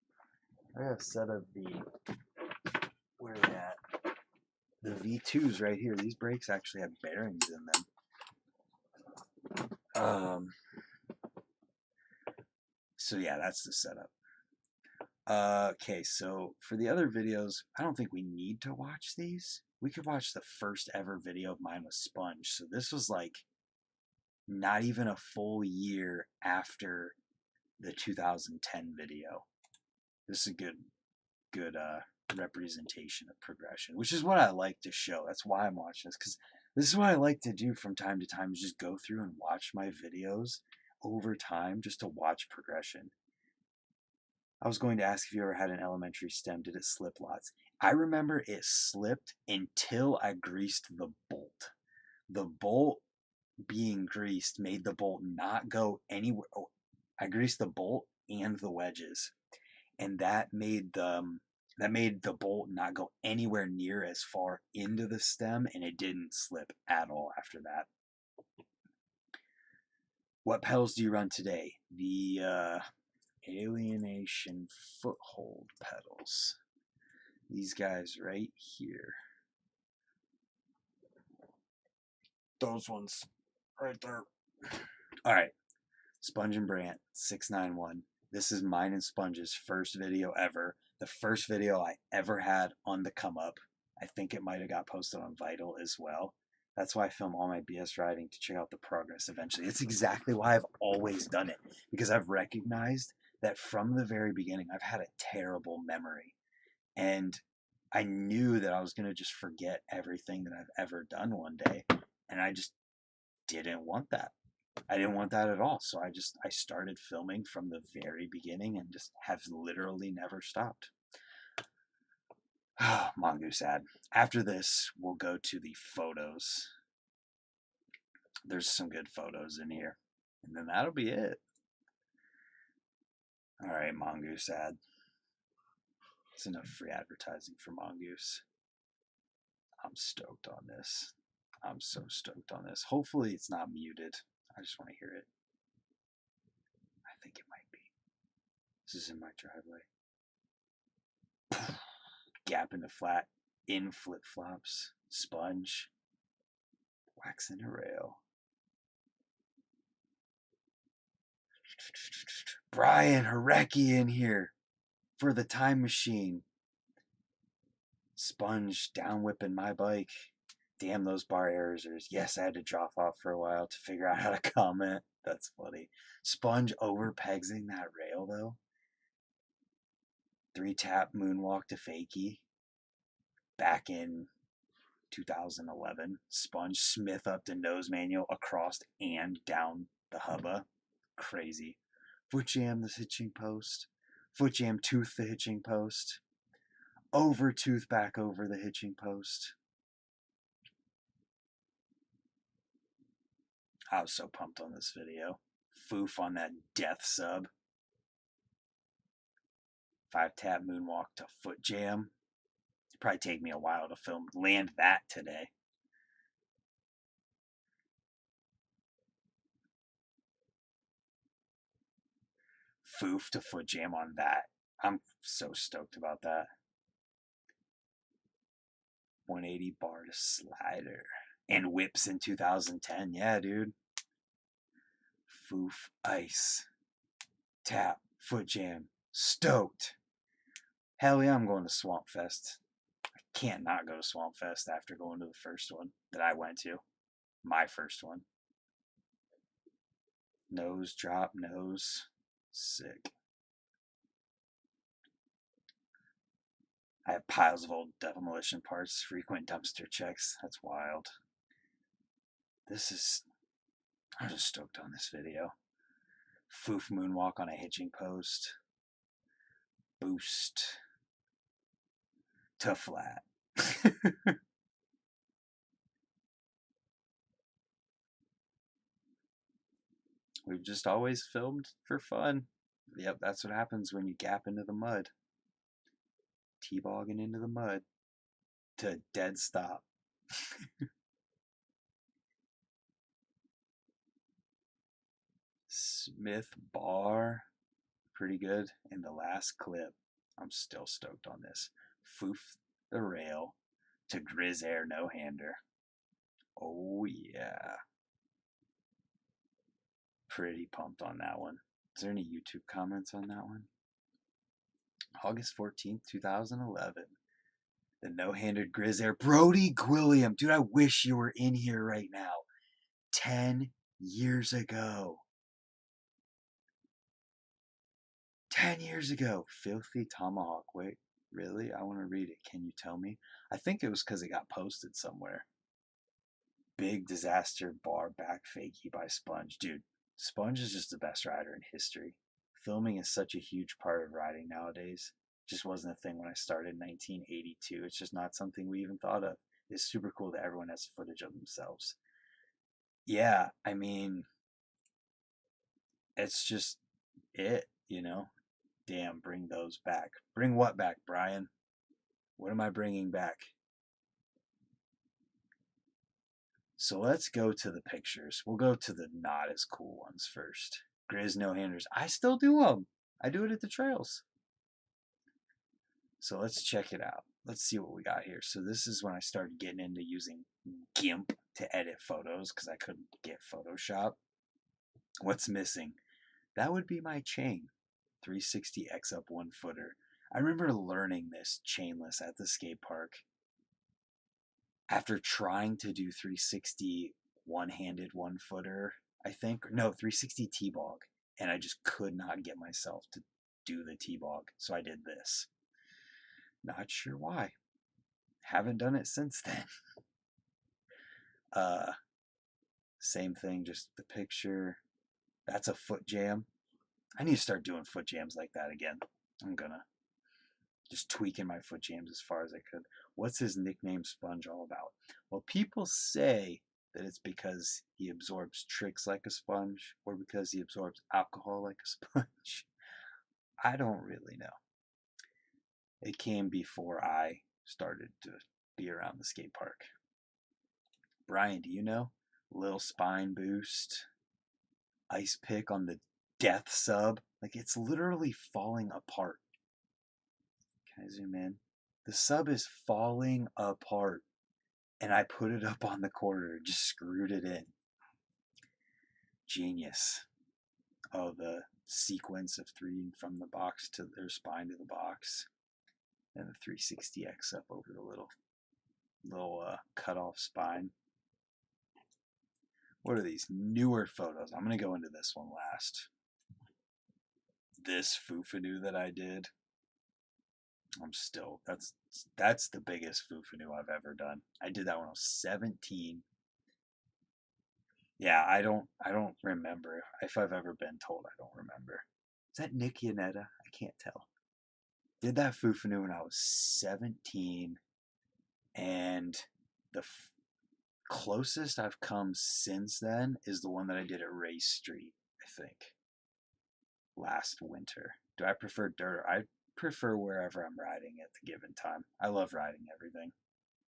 I got a set of the, where are they at? The V2s right here. These brakes actually have bearings in them. So yeah, that's the setup. Okay, so for the other videos, I don't think we need to watch these. We could watch the first ever video of mine with Sponge. So this was like not even a full year after the 2010 video. This is a good representation of progression, which is what I like to show. That's why I'm watching this, because this is what I like to do from time to time, is just go through and watch my videos over time just to watch progression. I was going to ask if you ever had an elementary stem. Did it slip lots? I remember it slipped until I greased the bolt. The bolt being greased made the bolt not go anywhere. Oh, I greased the bolt and the wedges, and that made the bolt not go anywhere near as far into the stem, and it didn't slip at all after that. What pedals do you run today? The Alienation Foothold pedals. These guys right here. Those ones right there. All right. Sponge and Brant 691. This is mine and Sponge's first video ever. The first video I ever had on the come up. I think it might have got posted on Vital as well. That's why I film all my BS riding, to check out the progress eventually. It's exactly why I've always done it, because I've recognized that from the very beginning, I've had a terrible memory. And I knew that I was going to just forget everything that I've ever done one day. And I just didn't want that. I didn't want that at all. So I started filming from the very beginning and just have literally never stopped. Mongoose ad. After this, we'll go to the photos. There's some good photos in here. And then that'll be it. All right, Mongoose ad. It's enough free advertising for Mongoose. I'm stoked on this. I'm so stoked on this. Hopefully it's not muted. I just want to hear it. I think it might be. This is in my driveway. Gap into flat, in flip-flops, Sponge, waxing a rail. Brian Harecki in here for the time machine. Sponge down whipping my bike. Damn those bar errors. Yes, I had to drop off for a while to figure out how to comment. That's funny. Sponge over pegsing that rail though. 3-tap moonwalk to fakie. Back in 2011. Sponge Smith up to nose manual across and down the hubba. Crazy. Foot jam the hitching post. Foot jam tooth the hitching post. Over tooth back over the hitching post. I was so pumped on this video. Foof on that death sub. 5-tap moonwalk to foot jam. It'd probably take me a while to land that today. Foof to foot jam on that. I'm so stoked about that. 180 bar to slider. And whips in 2010. Yeah, dude. Foof, ice, tap, foot jam. Stoked. Hell yeah, I'm going to Swamp Fest. I can't not go to Swamp Fest after going to the first one that I went to. My first one. Nose drop, nose. Sick. I have piles of old demolition parts, frequent dumpster checks. That's wild. I'm just stoked on this video. Foof moonwalk on a hitching post. Boost to flat. We've just always filmed for fun. Yep, that's what happens when you gap into the mud. T-bogging into the mud to dead stop. Smith bar, pretty good in the last clip. I'm still stoked on this. Foof the rail to Grizz Air no-hander. Oh yeah. Pretty pumped on that one. Is there any YouTube comments on that one? August 14th, 2011. The no-handed Grizz Air. Brody Gwilliam. Dude, I wish you were in here right now. 10 years ago. 10 years ago. Filthy Tomahawk. Wait, really? I want to read it. Can you tell me? I think it was because it got posted somewhere. Big disaster bar back fakie by Sponge. Dude, Sponge is just the best rider in history. Filming is such a huge part of riding nowadays. Just wasn't a thing when I started in 1982. It's just not something we even thought of. It's super cool that everyone has footage of themselves. Yeah, I mean, it's just it, you know? Damn, bring those back. Bring what back, Brian? What am I bringing back? So let's go to the pictures. We'll go to the not as cool ones first. Grizz no-handers. I still do them. I do it at the trails. So let's check it out. Let's see what we got here. So this is when I started getting into using GIMP to edit photos because I couldn't get Photoshop. What's missing? That would be my chain. 360X up 1-footer. I remember learning this chainless at the skate park. After trying to do 360 one-handed 1-footer, I think. No, 360 T-bog. And I just could not get myself to do the T-bog. So I did this. Not sure why. Haven't done it since then. Same thing, just the picture. That's a foot jam. I need to start doing foot jams like that again. I'm gonna just tweaking my foot jams as far as I could. What's his nickname Sponge all about? Well, people say that it's because he absorbs tricks like a sponge or because he absorbs alcohol like a sponge. I don't really know. It came before I started to be around the skate park. Brian, do you know? Little spine boost. Ice pick on the death sub. Like, it's literally falling apart. Can I zoom in? The sub is falling apart. And I put it up on the quarter, just screwed it in. Genius. Oh, the sequence of three from the box to their spine to the box. And the 360X up over the little cut off spine. What are these newer photos? I'm going to go into this one last. This Fufanu that I did. That's the biggest Fufanu I've ever done. I did that when I was 17. Yeah, I don't remember. If I've ever been told, I don't remember. Is that Nick Yanetta? I can't tell. Did that Fufanu when I was 17, and Closest I've come since then is the one that I did at Race Street, I think, last winter. Do I prefer dirt? I prefer wherever I'm riding at the given time. I love riding everything.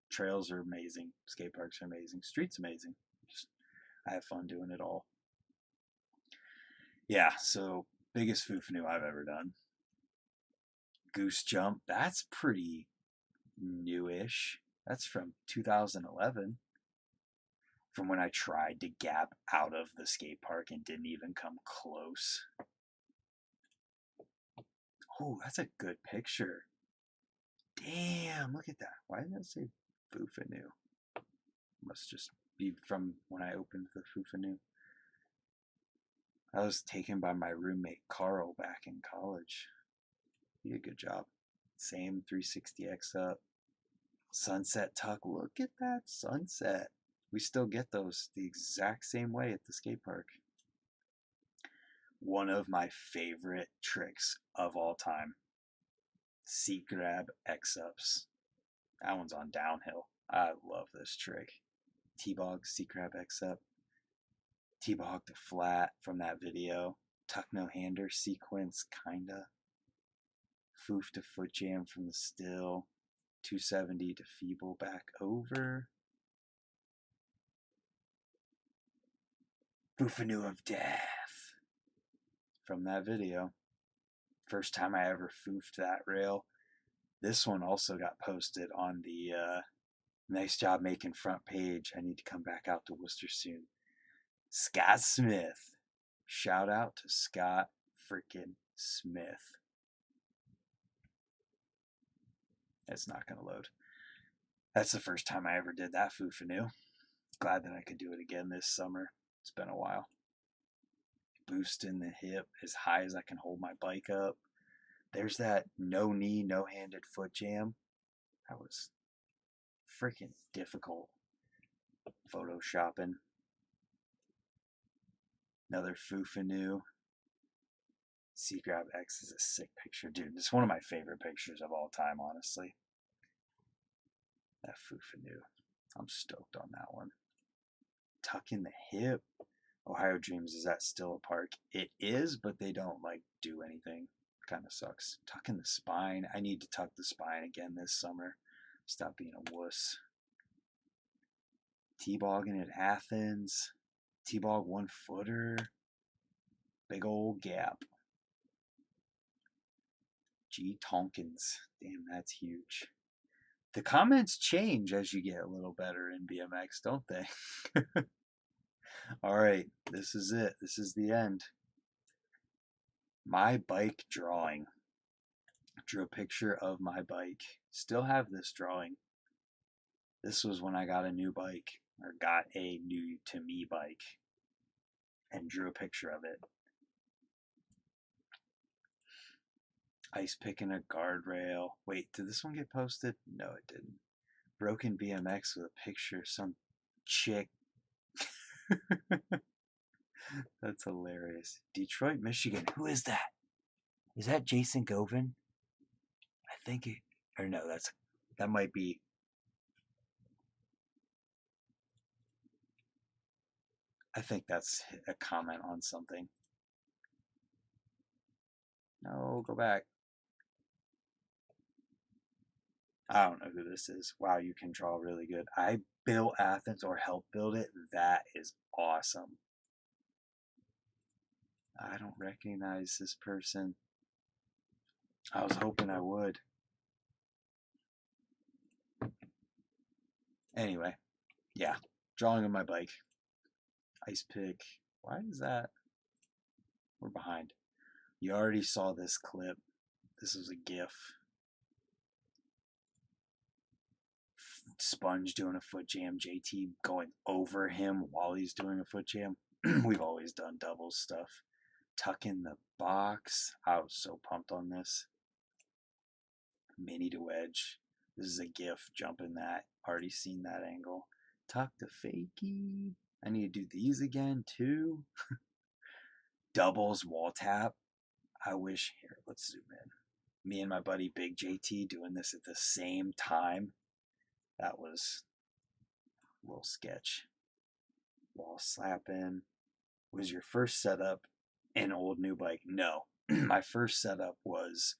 Trails are amazing. Skate parks are amazing. Street's amazing. Just, I have fun doing it all. Yeah, so biggest foo-foo I've ever done. Goose jump, that's pretty newish. That's from 2011. From when I tried to gap out of the skate park and didn't even come close. Oh, that's a good picture. Damn, look at that. Why did that say Foo-Foo? Must just be from when I opened the Foo-Foo. I was taken by my roommate Carl back in college. He did a good job. Same 360X up. Sunset tuck. Look at that sunset. We still get those the exact same way at the skate park. One of my favorite tricks of all time. Seat grab X-ups. That one's on downhill. I love this trick. T-bog, seat grab X-up. T-bog to flat from that video. Tuck no hander sequence, kinda. Foof to foot jam from the still. 270 to feeble back over. Foo-foo of death from that video. First time I ever foofed that rail. This one also got posted on the nice job making front page. I need to come back out to Worcester soon. Scott Smith. Shout out to Scott freaking Smith. It's not going to load. That's the first time I ever did that foo-foo. Glad that I could do it again this summer. It's been a while. Boosting the hip as high as I can hold my bike up. There's that no knee, no handed foot jam. That was freaking difficult. Photoshopping. Another foo-foo. Sea Grab X is a sick picture. Dude, it's one of my favorite pictures of all time, honestly. That foo-foo. I'm stoked on that one. Tuck in the hip. Ohio Dreams, is that still a park? It is, but they don't like do anything. Kind of sucks. Tuck in the spine. I need to tuck the spine again this summer. Stop being a wuss. T-bogging at Athens. T-bog 1-footer. Big old gap. G. Tonkins. Damn, that's huge. The comments change as you get a little better in BMX, don't they? All right, this is it. This is the end. My bike drawing. Drew a picture of my bike. Still have this drawing. This was when I got a new bike, or got a new to me bike, and drew a picture of it. Ice picking a guardrail. Wait, did this one get posted? No, it didn't. Broken BMX with a picture of some chick. That's hilarious. Detroit, Michigan. Who is that? Is that Jason Govin? I think it, or no, that might be. I think that's a comment on something. No, go back. I don't know who this is. Wow, you can draw really good. I built Athens or helped build it. That is awesome. I don't recognize this person. I was hoping I would. Anyway, yeah, drawing on my bike. Ice pick. Why is that? We're behind. You already saw this clip. This was a GIF. Sponge doing a foot jam. JT going over him while he's doing a foot jam. We've always done double stuff. Tuck in the box. I was so pumped on this. Mini to wedge. This is a GIF. Jumping that. Already seen that angle. Tuck to fakie. I need to do these again too. Doubles wall tap. I wish. Here, let's zoom in. Me and my buddy Big JT doing this at the same time. That was little sketch. Wall slapping. Was your first setup an old new bike? No. My first setup was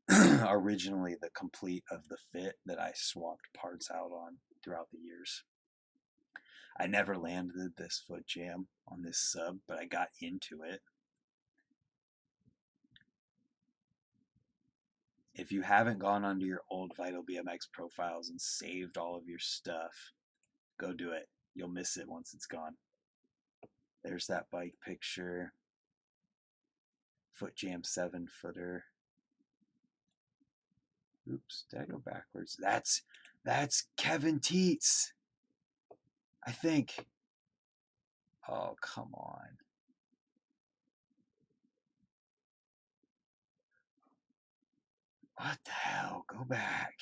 originally the complete of the fit that I swapped parts out on throughout the years. I never landed this foot jam on this sub, but I got into it. If you haven't gone onto your old VitalBMX profiles and saved all of your stuff, go do it. You'll miss it once it's gone. There's that bike picture. Foot jam 7-footer. Oops, did I go backwards? That's Kevin Teets, I think. Oh, come on. What the hell? Go back.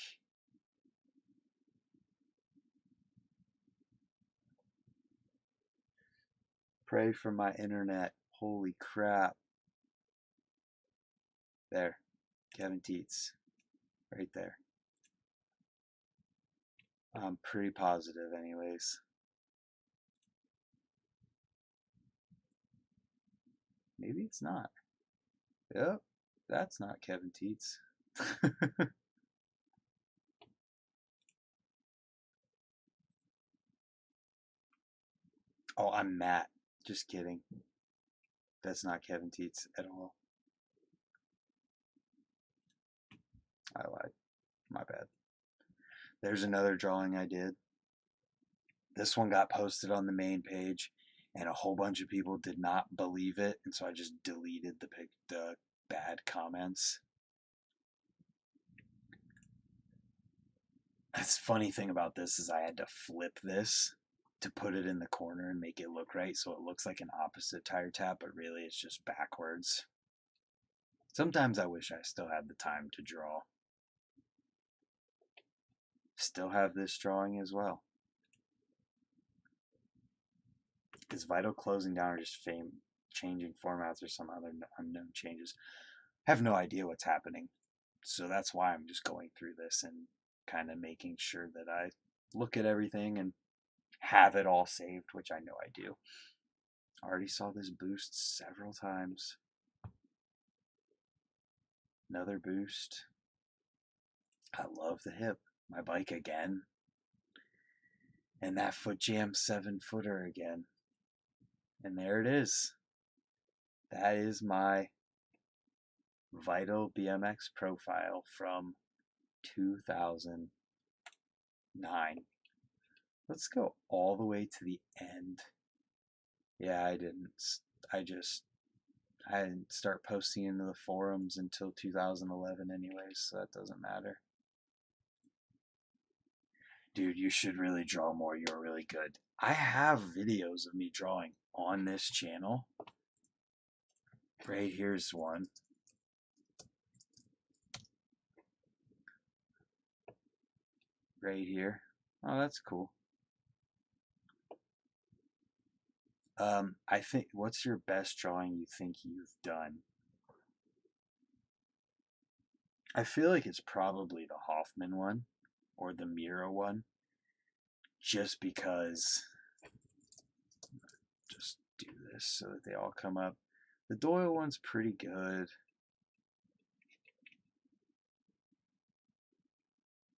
Pray for my internet. Holy crap. There. Kevin Teets. Right there. I'm pretty positive anyways. Maybe it's not. Yep. That's not Kevin Teets. Oh, I'm Matt. Just kidding. That's not Kevin Teets at all. I lied. My bad. There's another drawing I did. This one got posted on the main page, and a whole bunch of people did not believe it, and so I just deleted the bad comments. That's the funny thing about this is I had to flip this to put it in the corner and make it look right, so it looks like an opposite tire tap, but really it's just backwards. Sometimes I wish I still had the time to draw. Still have this drawing as well. Is Vital closing down or just changing formats or some other unknown changes? I have no idea what's happening. So that's why I'm just going through this and kind of making sure that I look at everything and have it all saved, which I know I do. Already saw this boost several times. Another boost. I love the hip. My bike again. And that foot jam 7-footer again. And there it is. That is my VitalBMX profile from 2009. Let's go all the way to the end. Yeah, I didn't. I didn't start posting into the forums until 2011 anyways, so that doesn't matter. Dude, you should really draw more. You're really good. I have videos of me drawing on this channel. Right here's one. Right here. Oh, that's cool. I think, what's your best drawing you think you've done? I feel like it's probably the Hoffman one or the Mira one, just because, just do this so that they all come up. The Doyle one's pretty good.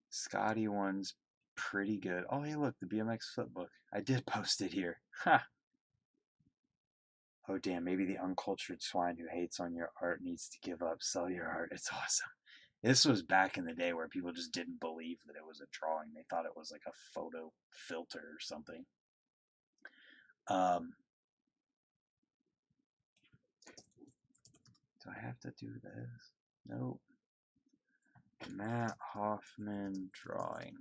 Scotty one's pretty good. Oh, hey, look, the BMX flipbook. I did post it here. Ha! Oh, damn, maybe the uncultured swine who hates on your art needs to give up. Sell your art. It's awesome. This was back in the day where people just didn't believe that it was a drawing. They thought it was like a photo filter or something. Do I have to do this? Nope. Matt Hoffman drawing.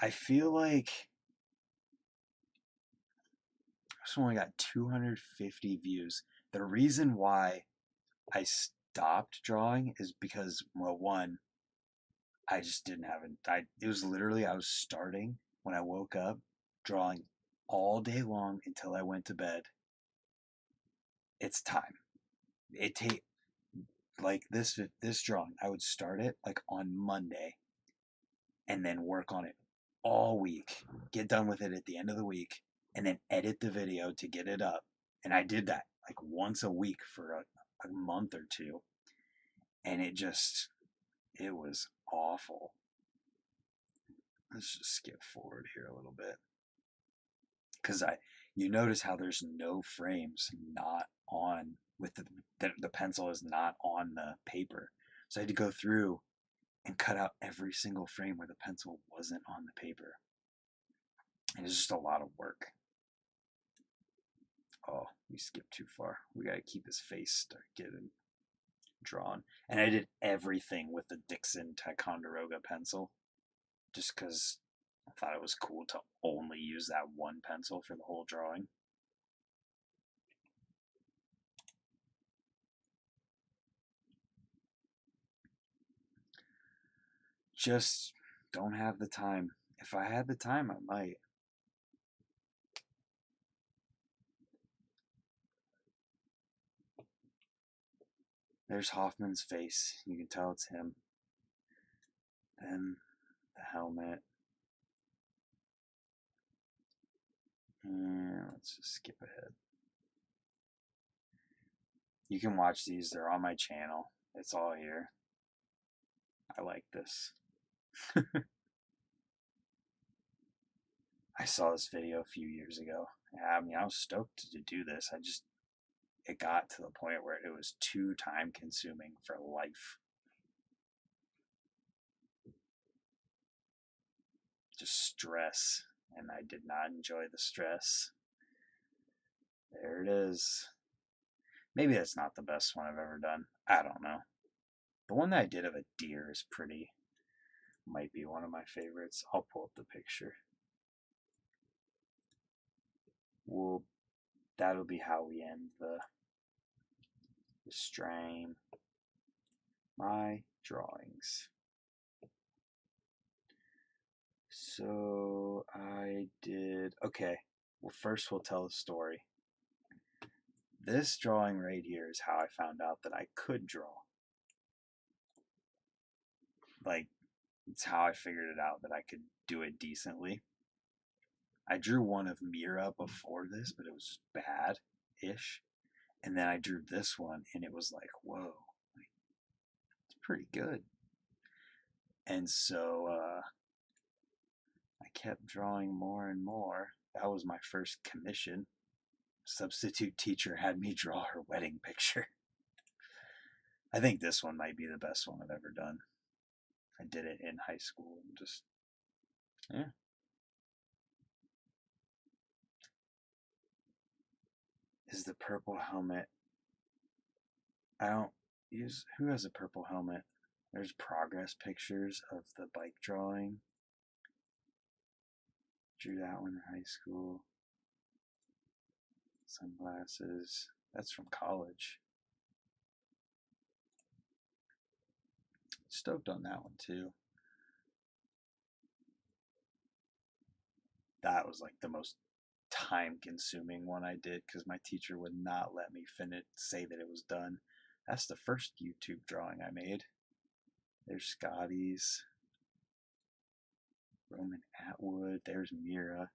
I feel like this only got 250 views. The reason why I stopped drawing is because, well, one, I just didn't have it. It was literally, I was starting when I woke up, drawing all day long until I went to bed. It's time. It take like this drawing. I would start it like on Monday, and then work on it all week, get done with it at the end of the week, and then edit the video to get it up. And I did that like once a week for a month or two. And it was awful. Let's just skip forward here a little bit. Because you notice how there's no frames not on, with the pencil is not on the paper. So I had to go through and cut out every single frame where the pencil wasn't on the paper. And it's just a lot of work. Oh, we skipped too far. We got to keep his face start getting drawn. And I did everything with the Dixon Ticonderoga pencil just because I thought it was cool to only use that one pencil for the whole drawing. Just don't have the time. If I had the time, I might. There's Hoffman's face. You can tell it's him. Then the helmet. And let's just skip ahead. You can watch these. They're on my channel. It's all here. I like this. I saw this video a few years ago. I mean, I was stoked to do this. It got to the point where it was too time consuming for life. Just stress. And I did not enjoy the stress. There it is. Maybe that's not the best one I've ever done. I don't know. The one that I did of a deer is pretty, might be one of my favorites. I'll pull up the picture. That'll be how we end the stream. My drawings. So I did, okay, well first we'll tell a story. This drawing right here is how I found out that I could draw. Like, it's how I figured it out that I could do it decently. I drew one of Mira before this, but it was just bad-ish. And then I drew this one, and it was like, whoa, like, it's pretty good. And so I kept drawing more and more. That was my first commission. Substitute teacher had me draw her wedding picture. I think this one might be the best one I've ever done. I did it in high school and just, yeah. Is the purple helmet. I don't use, who has a purple helmet? There's progress pictures of the bike drawing. Drew that one in high school. Sunglasses. That's from college. Stoked on that one too. That was like the most time consuming one I did because my teacher would not let me say that it was done. That's the first YouTube drawing I made. There's Scotty's. Roman Atwood. There's Mira.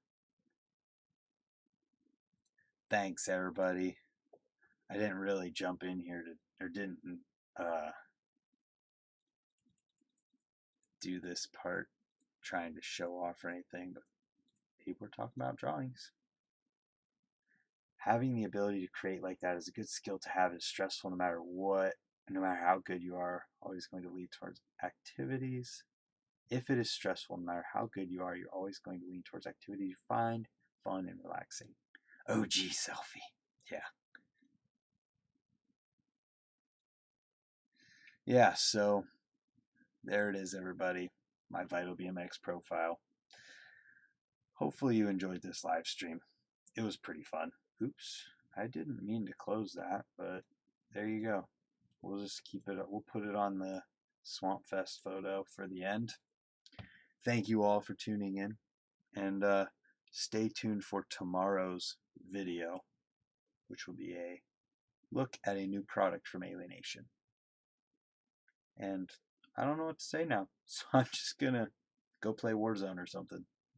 Thanks everybody. I didn't really jump in here to, or didn't do this part trying to show off or anything, but people are talking about drawings. Having the ability to create like that is a good skill to have. It's stressful no matter what, no matter how good you are, always going to lead towards activities. If it is stressful, no matter how good you are, you're always going to lean towards activities you find fun and relaxing. OG selfie. Yeah. Yeah, so there it is, everybody. My VitalBMX profile. Hopefully you enjoyed this live stream. It was pretty fun. Oops, I didn't mean to close that, but there you go. We'll just keep it, we'll put it on the Swamp Fest photo for the end. Thank you all for tuning in, and stay tuned for tomorrow's video, which will be a look at a new product from Alienation. And I don't know what to say now, so I'm just gonna go play Warzone or something.